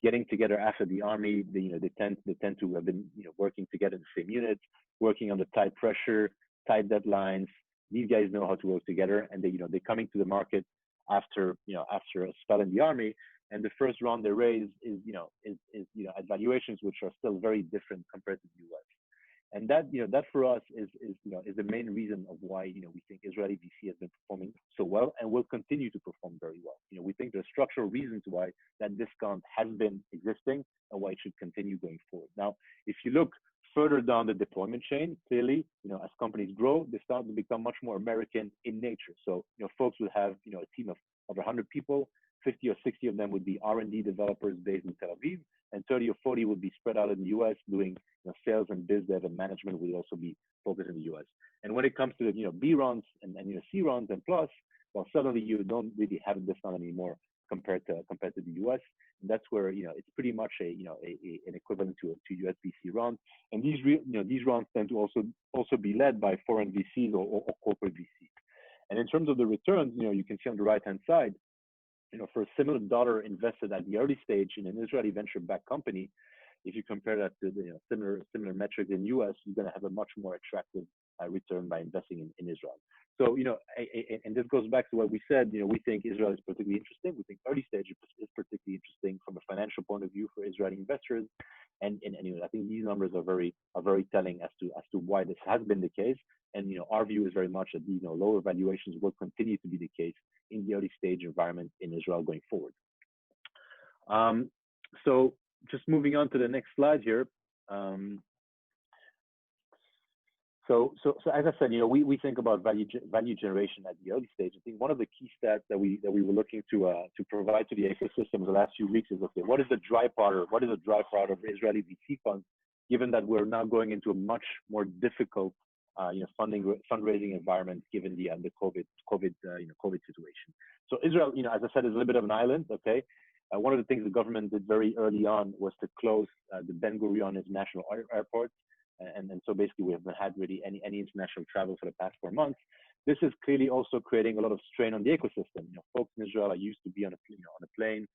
getting together after the army. They tend to have been, working together in the same units, working under tight pressure, tight deadlines. These guys know how to work together, and they're coming to the market after a spell in the army. And the first round they raise is at valuations which are still very different compared to the US. And that for us is the main reason of why, we think Israeli VC has been performing so well and will continue to perform very well. We think there's structural reasons why that discount has been existing and why it should continue going forward. Now, if you look further down the deployment chain, clearly, as companies grow, they start to become much more American in nature. So, folks will have, a team of 100 people, 50 or 60 of them would be R&D developers based in Tel Aviv, and 30 or 40 would be spread out in the US doing, sales and biz dev, and management will also be focused in the US. And when it comes to the, B rounds and C rounds and plus, well, suddenly you don't really have a discount anymore compared to the US. And that's where, it's pretty much an equivalent to US VC round. And these rounds tend to also be led by foreign VCs or corporate VCs. And in terms of the returns, you can see on the right-hand side, for a similar dollar invested at the early stage in an Israeli venture-backed company, if you compare that to the similar metrics in US, you're going to have a much more attractive return by investing in Israel. So, and this goes back to what we said, we think Israel is particularly interesting. We think early stage is particularly interesting from a financial point of view for Israeli investors. And I think these numbers are very telling as to why this has been the case. And, our view is very much that, lower valuations will continue to be the case in the early stage environment in Israel going forward. So just moving on to the next slide here. So as I said, we think about value generation at the early stage. I think one of the key stats that we were looking to provide to the ecosystem the last few weeks is, okay, what is the dry powder? What is the dry powder of Israeli VC funds, given that we're now going into a much more difficult fundraising environment given the COVID situation. So Israel, as I said, is a little bit of an island. Okay, one of the things the government did very early on was to close the Ben Gurion International Airport, and so basically we haven't had really any international travel for the past 4 months. This is clearly also creating a lot of strain on the ecosystem. Folks in Israel are used to be on a plane.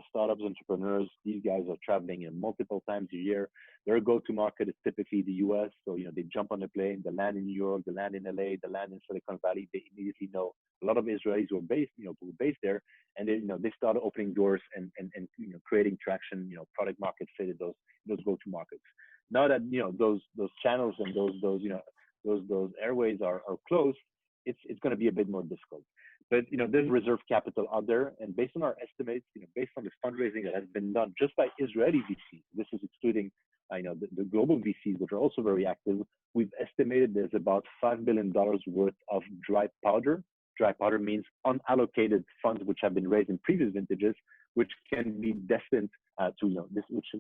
Startups, entrepreneurs, these guys are traveling multiple times a year. Their go-to-market is typically the US. So, they jump on a plane, they land in New York, they land in LA, they land in Silicon Valley. They immediately know a lot of Israelis who are based there, and they start opening doors and creating traction, product market fit in those go-to-markets. Now that, those channels and those airways are closed, it's going to be a bit more difficult. But there's reserve capital out there, and based on our estimates, based on the fundraising that has been done just by Israeli VCs, this is excluding the global VCs, which are also very active. We've estimated there's about $5 billion worth of dry powder. Dry powder means unallocated funds which have been raised in previous vintages, which can be destined to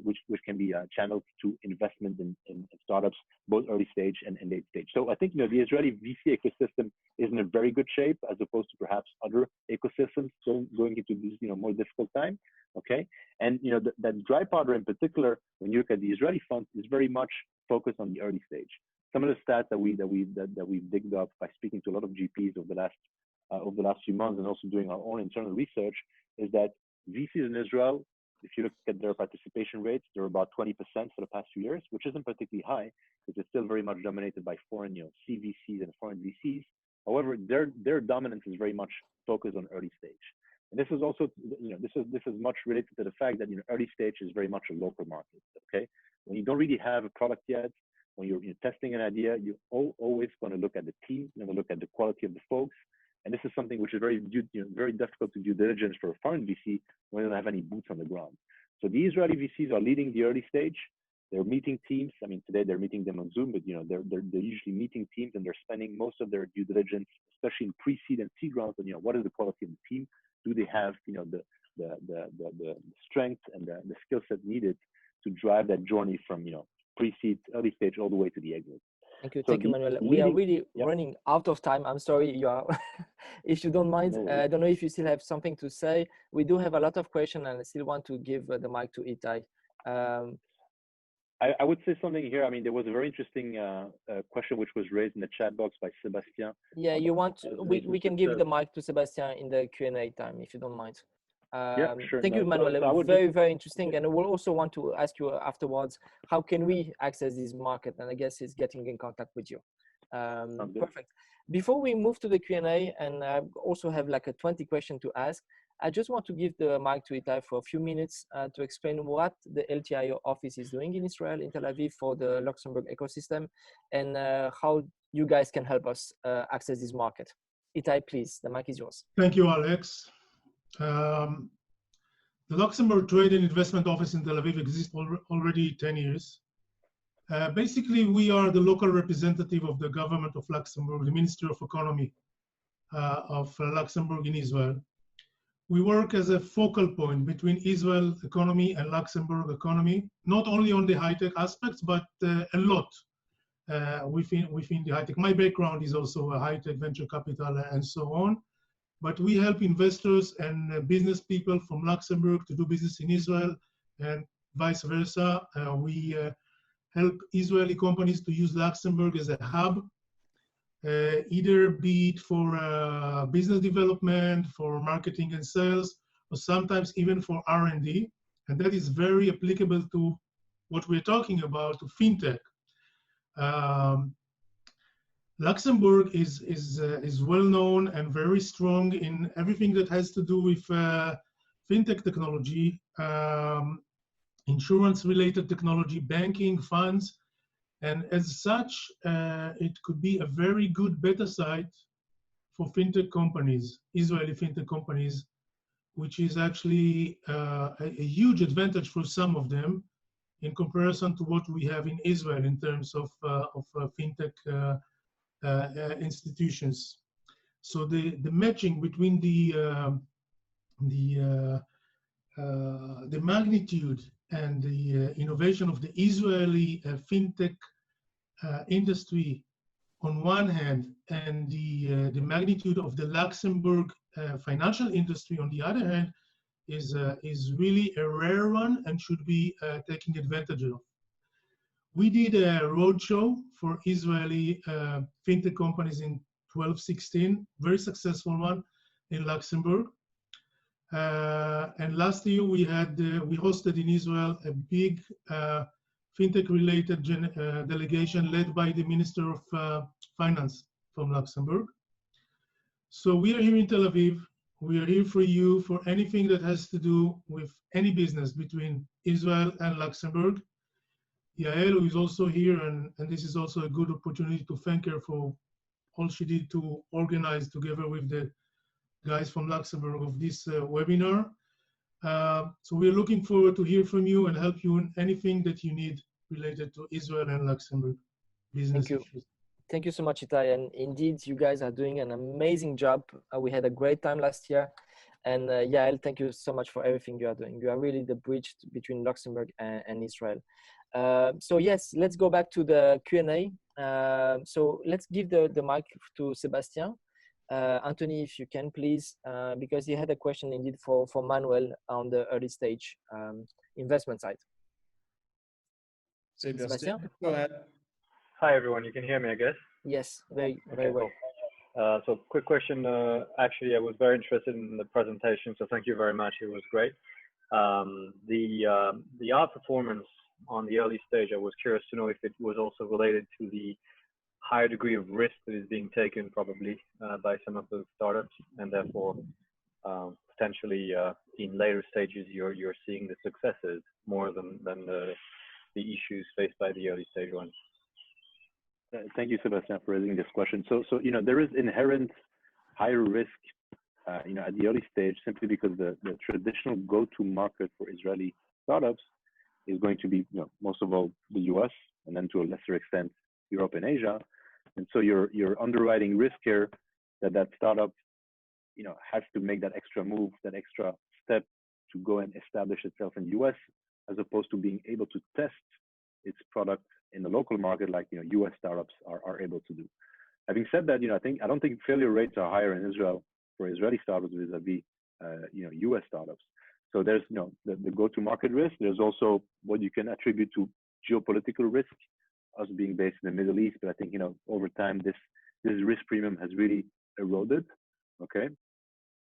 which can be channeled to investment in startups, both early stage and late stage. So I think the Israeli VC ecosystem is in a very good shape as opposed to perhaps other ecosystems going into this more difficult time. Okay, and that dry powder in particular, when you look at the Israeli funds, is very much focused on the early stage. Some of the stats that we've digged up by speaking to a lot of GPs over the last few months and also doing our own internal research is that VCs in Israel, if you look at their participation rates, they're about 20% for the past few years, which isn't particularly high because it's still very much dominated by foreign, CVCs and foreign VCs. However, their dominance is very much focused on early stage. And this is also, this is much related to the fact that early stage is very much a local market. Okay, when you don't really have a product yet, when you're testing an idea, you're always going to look at the team, you're going to look at the quality of the folks. And this is something which is very difficult to due diligence for a foreign VC when they don't have any boots on the ground. So the Israeli VCs are leading the early stage. They're meeting teams. I mean, today they're meeting them on Zoom, but they're usually meeting teams, and they're spending most of their due diligence, especially in pre-seed and seed rounds, on what is the quality of the team? Do they have the strength and the skill set needed to drive that journey from pre-seed, early stage, all the way to the exit. Thank you, So thank you, Manuel. We are really running out of time. I'm sorry, you are. If you don't mind, I don't know if you still have something to say. We do have a lot of questions, and I still want to give the mic to Itai. I would say something here. I mean, there was a very interesting question which was raised in the chat box by Sebastian. Yeah, we can give the mic to Sebastian in the Q&A time, if you don't mind. Yeah, sure. Thank you, Manuel. So very, very interesting. And we'll also want to ask you afterwards, how can we access this market? And I guess it's getting in contact with you. Perfect. Before we move to the Q&A, and I also have like a 20 question to ask, I just want to give the mic to Itai for a few minutes to explain what the LTIO office is doing in Israel, in Tel Aviv, for the Luxembourg ecosystem, and how you guys can help us access this market. Itai, please, the mic is yours. Thank you, Alex. The Luxembourg Trade and Investment Office in Tel Aviv exists already 10 years. Basically, we are the local representative of the government of Luxembourg, the Ministry of Economy of Luxembourg in Israel. We work as a focal point between Israel economy and Luxembourg economy, not only on the high-tech aspects, but a lot within the high-tech. My background is also a high-tech venture capital and so on. But we help investors and business people from Luxembourg to do business in Israel and vice versa. We help Israeli companies to use Luxembourg as a hub, either be it for business development, for marketing and sales, or sometimes even for R&D. And that is very applicable to what we're talking about, to fintech. Luxembourg is well known and very strong in everything that has to do with fintech technology, insurance-related technology, banking, funds, and as such, it could be a very good beta site for fintech companies, Israeli fintech companies, which is actually a huge advantage for some of them in comparison to what we have in Israel in terms of fintech institutions. So the matching between the magnitude and the innovation of the Israeli fintech industry on one hand, and the magnitude of the Luxembourg financial industry on the other hand, is really a rare one and should be taken advantage of. We did a roadshow for Israeli fintech companies in 12-16, very successful one in Luxembourg. And last year we hosted in Israel a big fintech-related delegation led by the Minister of Finance from Luxembourg. So we are here in Tel Aviv. We are here for you for anything that has to do with any business between Israel and Luxembourg. Yael, who is also here, and this is also a good opportunity to thank her for all she did to organize together with the guys from Luxembourg of this webinar. So we're looking forward to hear from you and help you in anything that you need related to Israel and Luxembourg business issues. Thank you so much, Itai. And indeed, you guys are doing an amazing job. We had a great time last year. And Yael, thank you so much for everything you are doing. You are really the bridge between Luxembourg and Israel. So yes, let's go back to the Q&A. So let's give the mic to Sebastian. Anthony, if you can, please, because he had a question indeed for Manuel on the early stage investment side. Sebastian, go ahead. Hi, everyone. You can hear me, I guess? Yes, very well. Cool. So quick question. Actually, I was very interested in the presentation, so thank you very much. It was great. The outperformance on the early stage, I was curious to know if it was also related to the higher degree of risk that is being taken probably by some of the startups, and therefore potentially in later stages you're seeing the successes more than the issues faced by the early stage ones. Thank you, Sebastian, for raising this question. So there is inherent higher risk at the early stage, simply because the traditional go-to market for Israeli startups is going to be most of all the US, and then to a lesser extent Europe and Asia. And so you're underwriting risk here that startup has to make that extra move, that extra step to go and establish itself in the US, as opposed to being able to test its product in the local market, like US startups are able to do. Having said that, I don't think failure rates are higher in Israel for Israeli startups vis-a-vis US startups. So there's the go-to-market risk. There's also what you can attribute to geopolitical risk, us being based in the Middle East. But I think over time this risk premium has really eroded. Okay,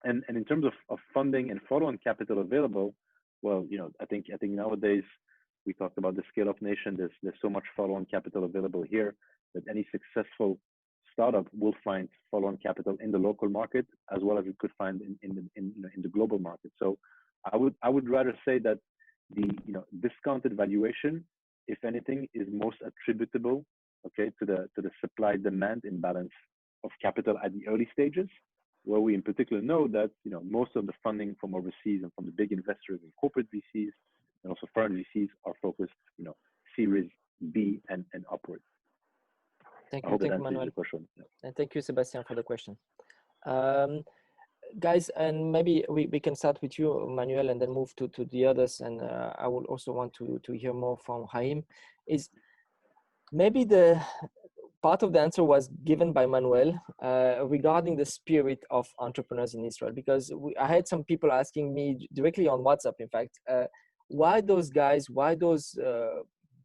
and in terms of funding and follow-on capital available, well, I think nowadays we talked about the scale of nation. There's so much follow-on capital available here that any successful startup will find follow-on capital in the local market as well as it could find in the global market. So I would rather say that the discounted valuation, if anything, is most attributable, okay, to the supply-demand imbalance of capital at the early stages, where we in particular know that most of the funding from overseas and from the big investors and corporate VCs and also foreign VCs are focused, Series B and upwards. Thank you, Manuel. Yeah. And thank you, Sebastian, for the question. Guys, and maybe we can start with you, Manuel, and then move to the others. And I would also want to hear more from Haim. Is maybe the part of the answer was given by Manuel regarding the spirit of entrepreneurs in Israel, because I had some people asking me directly on WhatsApp, in fact, why those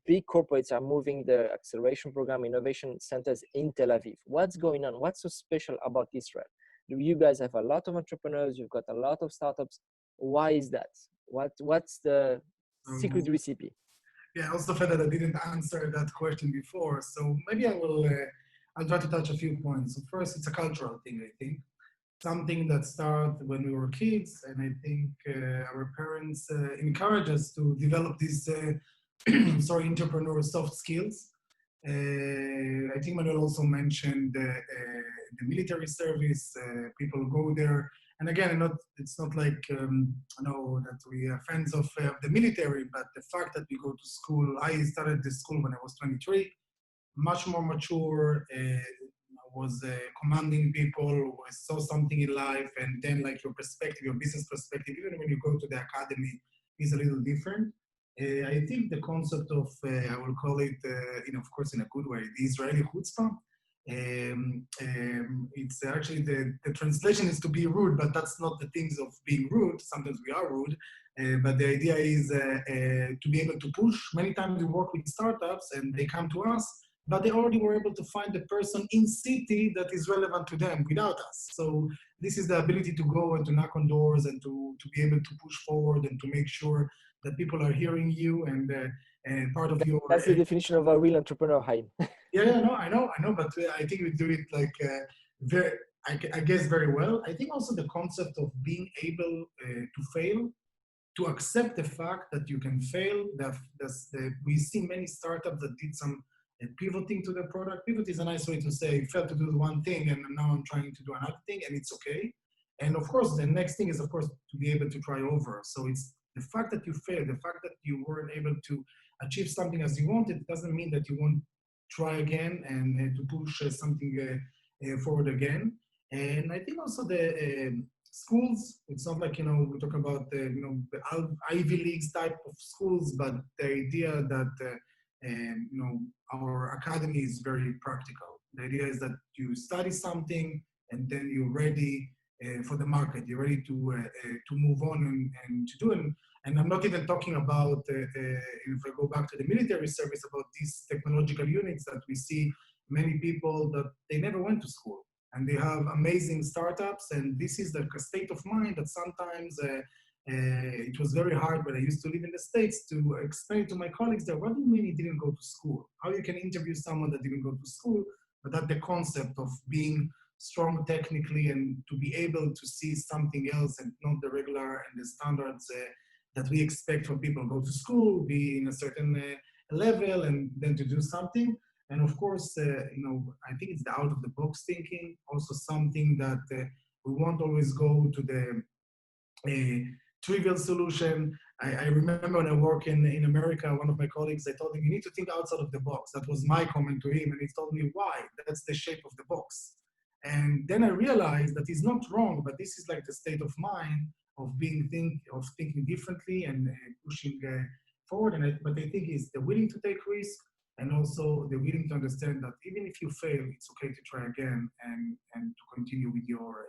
big corporates are moving their acceleration program, innovation centers in Tel Aviv. What's going on? What's so special about Israel? You guys have a lot of entrepreneurs. You've got a lot of startups. Why is that? What's the secret recipe? Yeah, also the fact that I didn't answer that question before. So maybe I'll try to touch a few points. So first, it's a cultural thing, I think. Something that started when we were kids. And I think our parents encouraged us to develop these entrepreneurial soft skills. I think Manuel also mentioned the military service. People go there, and again, it's not like that we are fans of the military, but the fact that we go to school. I started the school when I was 23, much more mature. Was commanding people, saw something in life, and then like your perspective, your business perspective, even when you go to the academy, is a little different. I think the concept of, I will call it, of course, in a good way, the Israeli chutzpah. It's actually the translation is to be rude, but that's not the things of being rude. Sometimes we are rude, but the idea is to be able to push. Many times we work with startups and they come to us, but they already were able to find the person in Citi that is relevant to them without us. So this is the ability to go and to knock on doors and to be able to push forward and to make sure that people are hearing you and part of your... That's the definition of a real entrepreneur, Haim. Yeah, I know, but I think we do it like I guess very well. I think also the concept of being able to fail, to accept the fact that you can fail. We see many startups that did some pivoting to the product. Pivot is a nice way to say, failed to do one thing and now I'm trying to do another thing, and it's okay. And of course, the next thing is, of course, to be able to try over. So it's the fact that you failed, the fact that you weren't able to achieve something as you wanted, doesn't mean that you won't try again and to push something forward again. And I think also the schools, it's not like, we talk about the Ivy Leagues type of schools, but the idea that our academy is very practical. The idea is that you study something and then you're ready for the market. You're ready to move on and to do it. And I'm not even talking about, if I go back to the military service, about these technological units that we see many people that they never went to school and they have amazing startups. And this is like a state of mind that sometimes it was very hard when I used to live in the States to explain to my colleagues that, what do you mean you didn't go to school? How you can interview someone that didn't go to school? But that the concept of being strong technically and to be able to see something else and not the regular and the standards that we expect from people. Go to school, be in a certain level, and then to do something. And of course, I think it's the out-of-the-box thinking, also something that we won't always go to the trivial solution. I remember when I work in America, one of my colleagues, I told him, you need to think outside of the box. That was my comment to him, and he told me, why? That's the shape of the box. And then I realized that he's not wrong, but this is like the state of mind of thinking differently and pushing forward. But I think is they're willing to take risk, and also they're willing to understand that even if you fail, it's okay to try again and to continue with your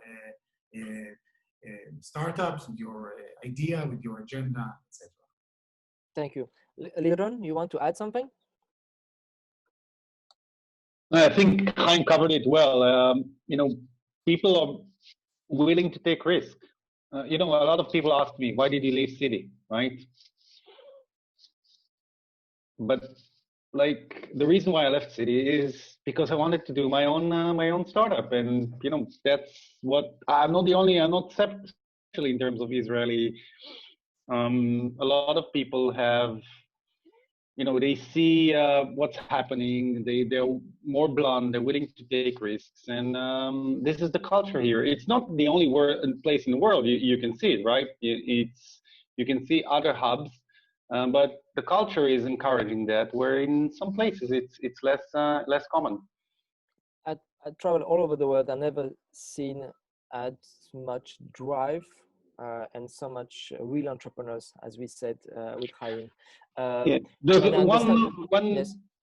startups, with your idea, with your agenda, etc. Thank you. Lyron, you want to add something? I think Haim covered it well. People are willing to take risk. A lot of people ask me, why did you leave Citi, right? But the reason why I left Citi is because I wanted to do my own startup, and that's what I'm not especially in terms of Israeli. A lot of people have, they see what's happening. They're more blunt. They're willing to take risks, and this is the culture here. It's not the only place in the world you can see it, right? You can see other hubs. But the culture is encouraging that, where in some places it's less common. I travel all over the world. I've never seen as much drive and so much real entrepreneurs, as we said with Haim.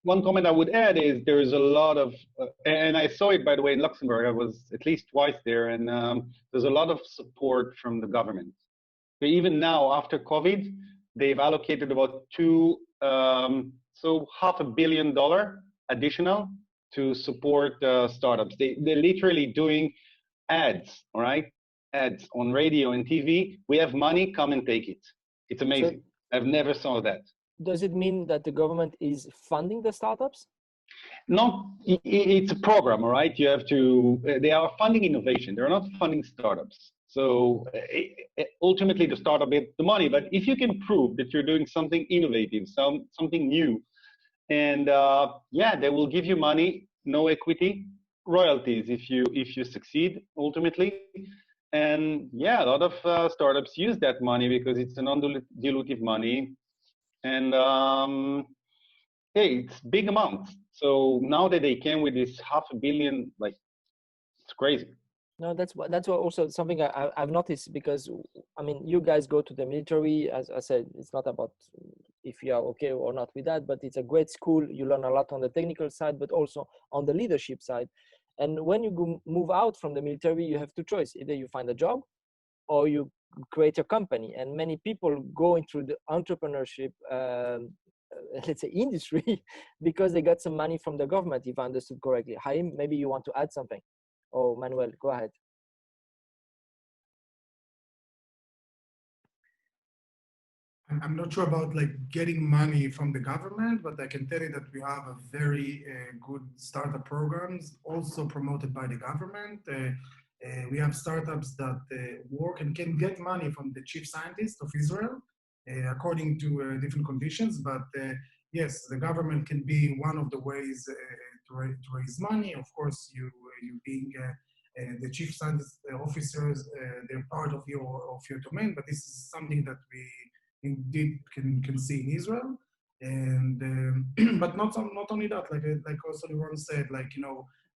One comment I would add is there is a lot of, and I saw it by the way in Luxembourg. I was at least twice there, and there's a lot of support from the government. So even now, after COVID, they've allocated about $500 million additional to support startups. They're literally doing ads, all right? Ads on radio and TV. We have money, come and take it. It's amazing. So, I've never saw that. Does it mean that the government is funding the startups? No, it's a program, all right? You have to, they are funding innovation. They're not funding startups. So ultimately the startup gets the money, but if you can prove that you're doing something innovative, something new, and they will give you money, no equity, royalties if you succeed ultimately. And a lot of startups use that money because it's a non-dilutive money, and it's big amounts. So now that they came with this $500 million, it's crazy. No, that's also something I've noticed, because you guys go to the military. As I said, it's not about if you are okay or not with that, but it's a great school. You learn a lot on the technical side, but also on the leadership side. And when you move out from the military, you have two choices: either you find a job or you create a company. And many people go into the entrepreneurship, let's say, industry because they got some money from the government, if I understood correctly. Haim, maybe you want to add something. Oh, Manuel, go ahead. I'm not sure about getting money from the government, but I can tell you that we have a very good startup programs also promoted by the government. We have startups that work and can get money from the chief scientist of Israel according to different conditions. But yes, the government can be one of the ways to raise money. Of course, you being the chief scientist officers, they're part of your domain, but this is something that we indeed can see in Israel. And but not only that, like also Lyron said,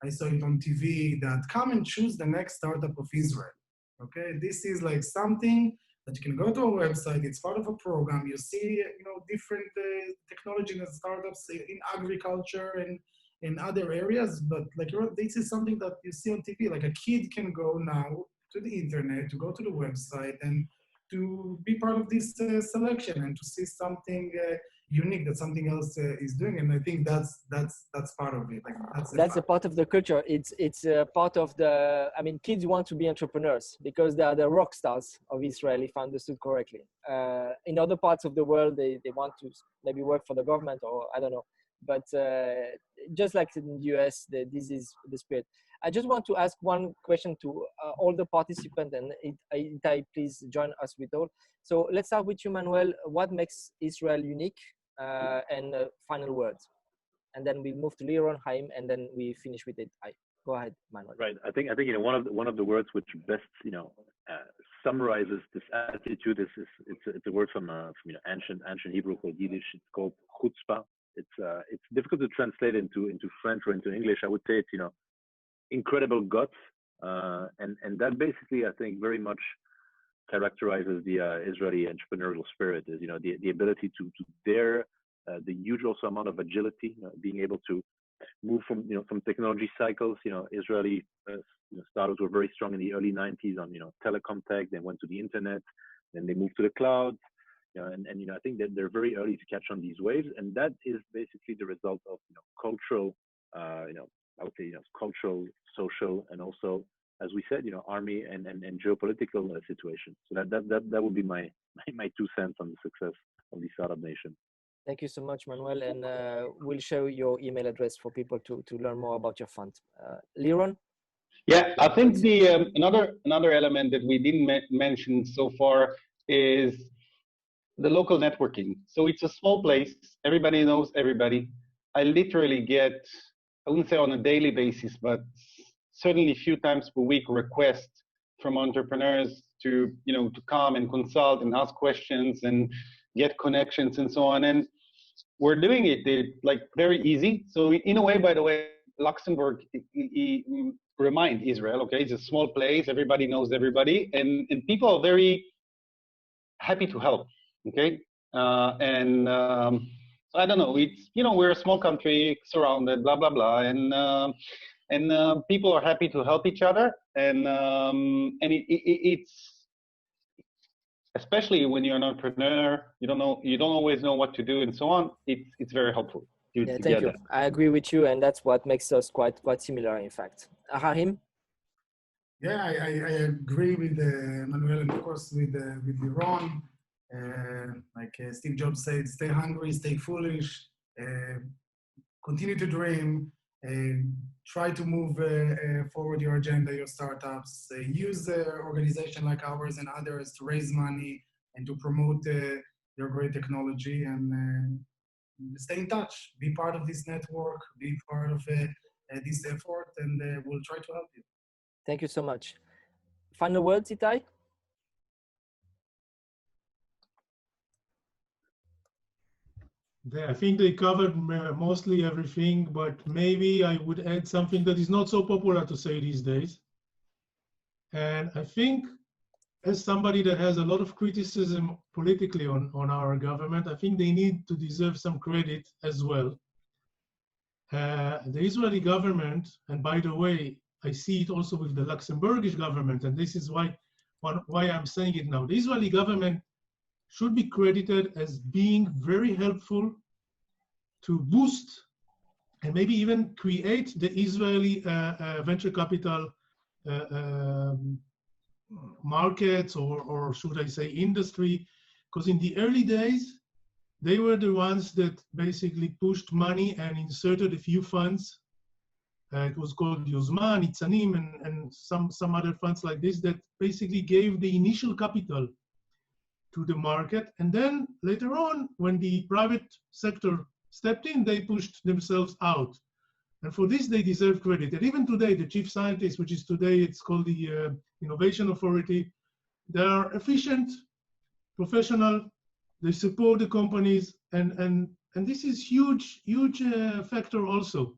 I saw it on TV that come and choose the next startup of Israel. Okay, this is something that you can go to a website. It's part of a program. You see, different technology and startups in agriculture and in other areas. But this is something that you see on TV. A kid can go now to the internet, to go to the website, and to be part of this selection and to see something unique that something else is doing. And I think that's part of it. That's a part of the culture. It's a part of the, kids want to be entrepreneurs because they are the rock stars of Israel, if I understood correctly. In other parts of the world, they want to maybe work for the government, or I don't know. But just like in the US, this is the spirit. I just want to ask one question to all the participants, and Itai, please join us with all. So let's start with you, Manuel. What makes Israel unique? And final words. And then we move to Lyron, Haim, and then we finish with Itai. Go ahead, Manuel. Right. I think one of the words which best summarizes this attitude is it's a word from ancient Hebrew called Yiddish. It's called chutzpah. It's difficult to translate into French or into English. I would say it's incredible guts, and that basically I think very much characterizes the Israeli entrepreneurial spirit is, the ability to dare, the huge also amount of agility, being able to move from technology cycles. Israeli startups were very strong in the early 90s on telecom tech. They went to the internet, then they moved to the cloud. And I think that they're very early to catch on these waves, and that is basically the result of cultural, I would say cultural, social, and also, as we said, army and geopolitical situation. So that would be my 2 cents on the success of the startup nation. Thank you so much, Manuel, and we'll share your email address for people to learn more about your fund. Lyron? Yeah, I think the another element that we didn't mention so far is the local networking. So it's a small place. Everybody knows everybody. I literally get, I wouldn't say on a daily basis, but certainly a few times per week requests from entrepreneurs to come and consult and ask questions and get connections and so on. And we're doing it like very easy. So in a way, by the way, Luxembourg remind Israel, okay, it's a small place, everybody knows everybody, and people are very happy to help, okay? So I don't know, it's, we're a small country surrounded, blah, blah, blah, and people are happy to help each other, and it's, especially when you're an entrepreneur, you don't always know what to do and so on. It's very helpful. Yeah, thank you. I agree with you, and that's what makes us quite similar, in fact. Haim? Yeah, I agree with Manuel, and of course with Lyron. Like Steve Jobs said, stay hungry, stay foolish, continue to dream, try to move forward your agenda, your startups, use an organization like ours and others to raise money and to promote your great technology, and stay in touch, be part of this network, be part of this effort, and we'll try to help you. Thank you so much. Final words, Itai? I think they covered mostly everything, but maybe I would add something that is not so popular to say these days. And I think, as somebody that has a lot of criticism politically on our government, I think they need to deserve some credit as well. The Israeli government, and by the way, I see it also with the Luxembourgish government, and this is why I'm saying it now. The Israeli government should be credited as being very helpful to boost and maybe even create the Israeli venture capital markets, or should I say industry, because in the early days, they were the ones that basically pushed money and inserted a few funds. It was called Yozman, Itzanim, and some other funds like this that basically gave the initial capital to the market. And then later on, when the private sector stepped in, they pushed themselves out. And for this, they deserve credit. And even today, the chief scientist, which is today, it's called the Innovation Authority, they are efficient, professional, they support the companies, and this is huge factor also.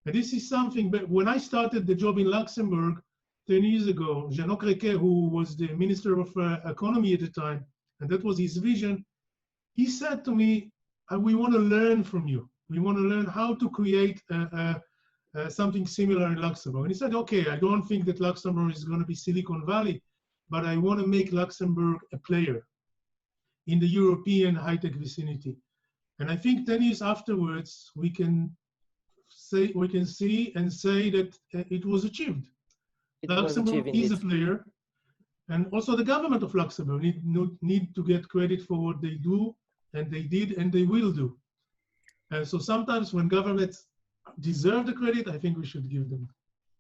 And this is something, but when I started the job in Luxembourg 10 years ago, Jean-Luc Requet, who was the Minister of Economy at the time, and that was his vision, he said to me, we want to learn from you. We want to learn how to create something similar in Luxembourg. And he said, okay, I don't think that Luxembourg is going to be Silicon Valley, but I want to make Luxembourg a player in the European high-tech vicinity. And I think 10 years afterwards, we can see and say that it was achieved. Luxembourg is a player, and also the government of Luxembourg need to get credit for what they do, and they did, and they will do. And so sometimes when governments deserve the credit, I think we should give them.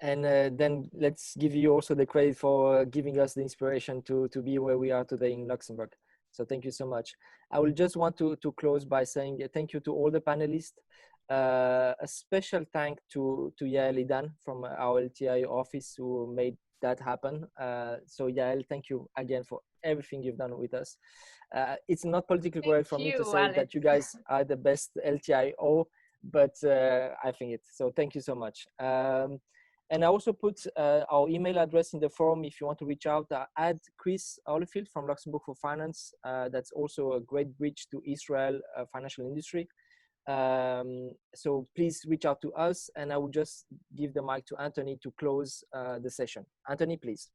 And then let's give you also the credit for giving us the inspiration to be where we are today in Luxembourg. So thank you so much. I will just want to close by saying thank you to all the panelists. A special thank to Yael Idan from our LTI office who made that happen. So Yael, thank you again for everything you've done with us. It's not politically correct for me to say that you guys are the best LTIO, but I think it. So thank you so much. And I also put our email address in the forum if you want to reach out. Add Chris Olifield from Luxembourg for Finance. That's also a great bridge to Israel financial industry. So please reach out to us, and I will just give the mic to Anthony to close the session. Anthony, please.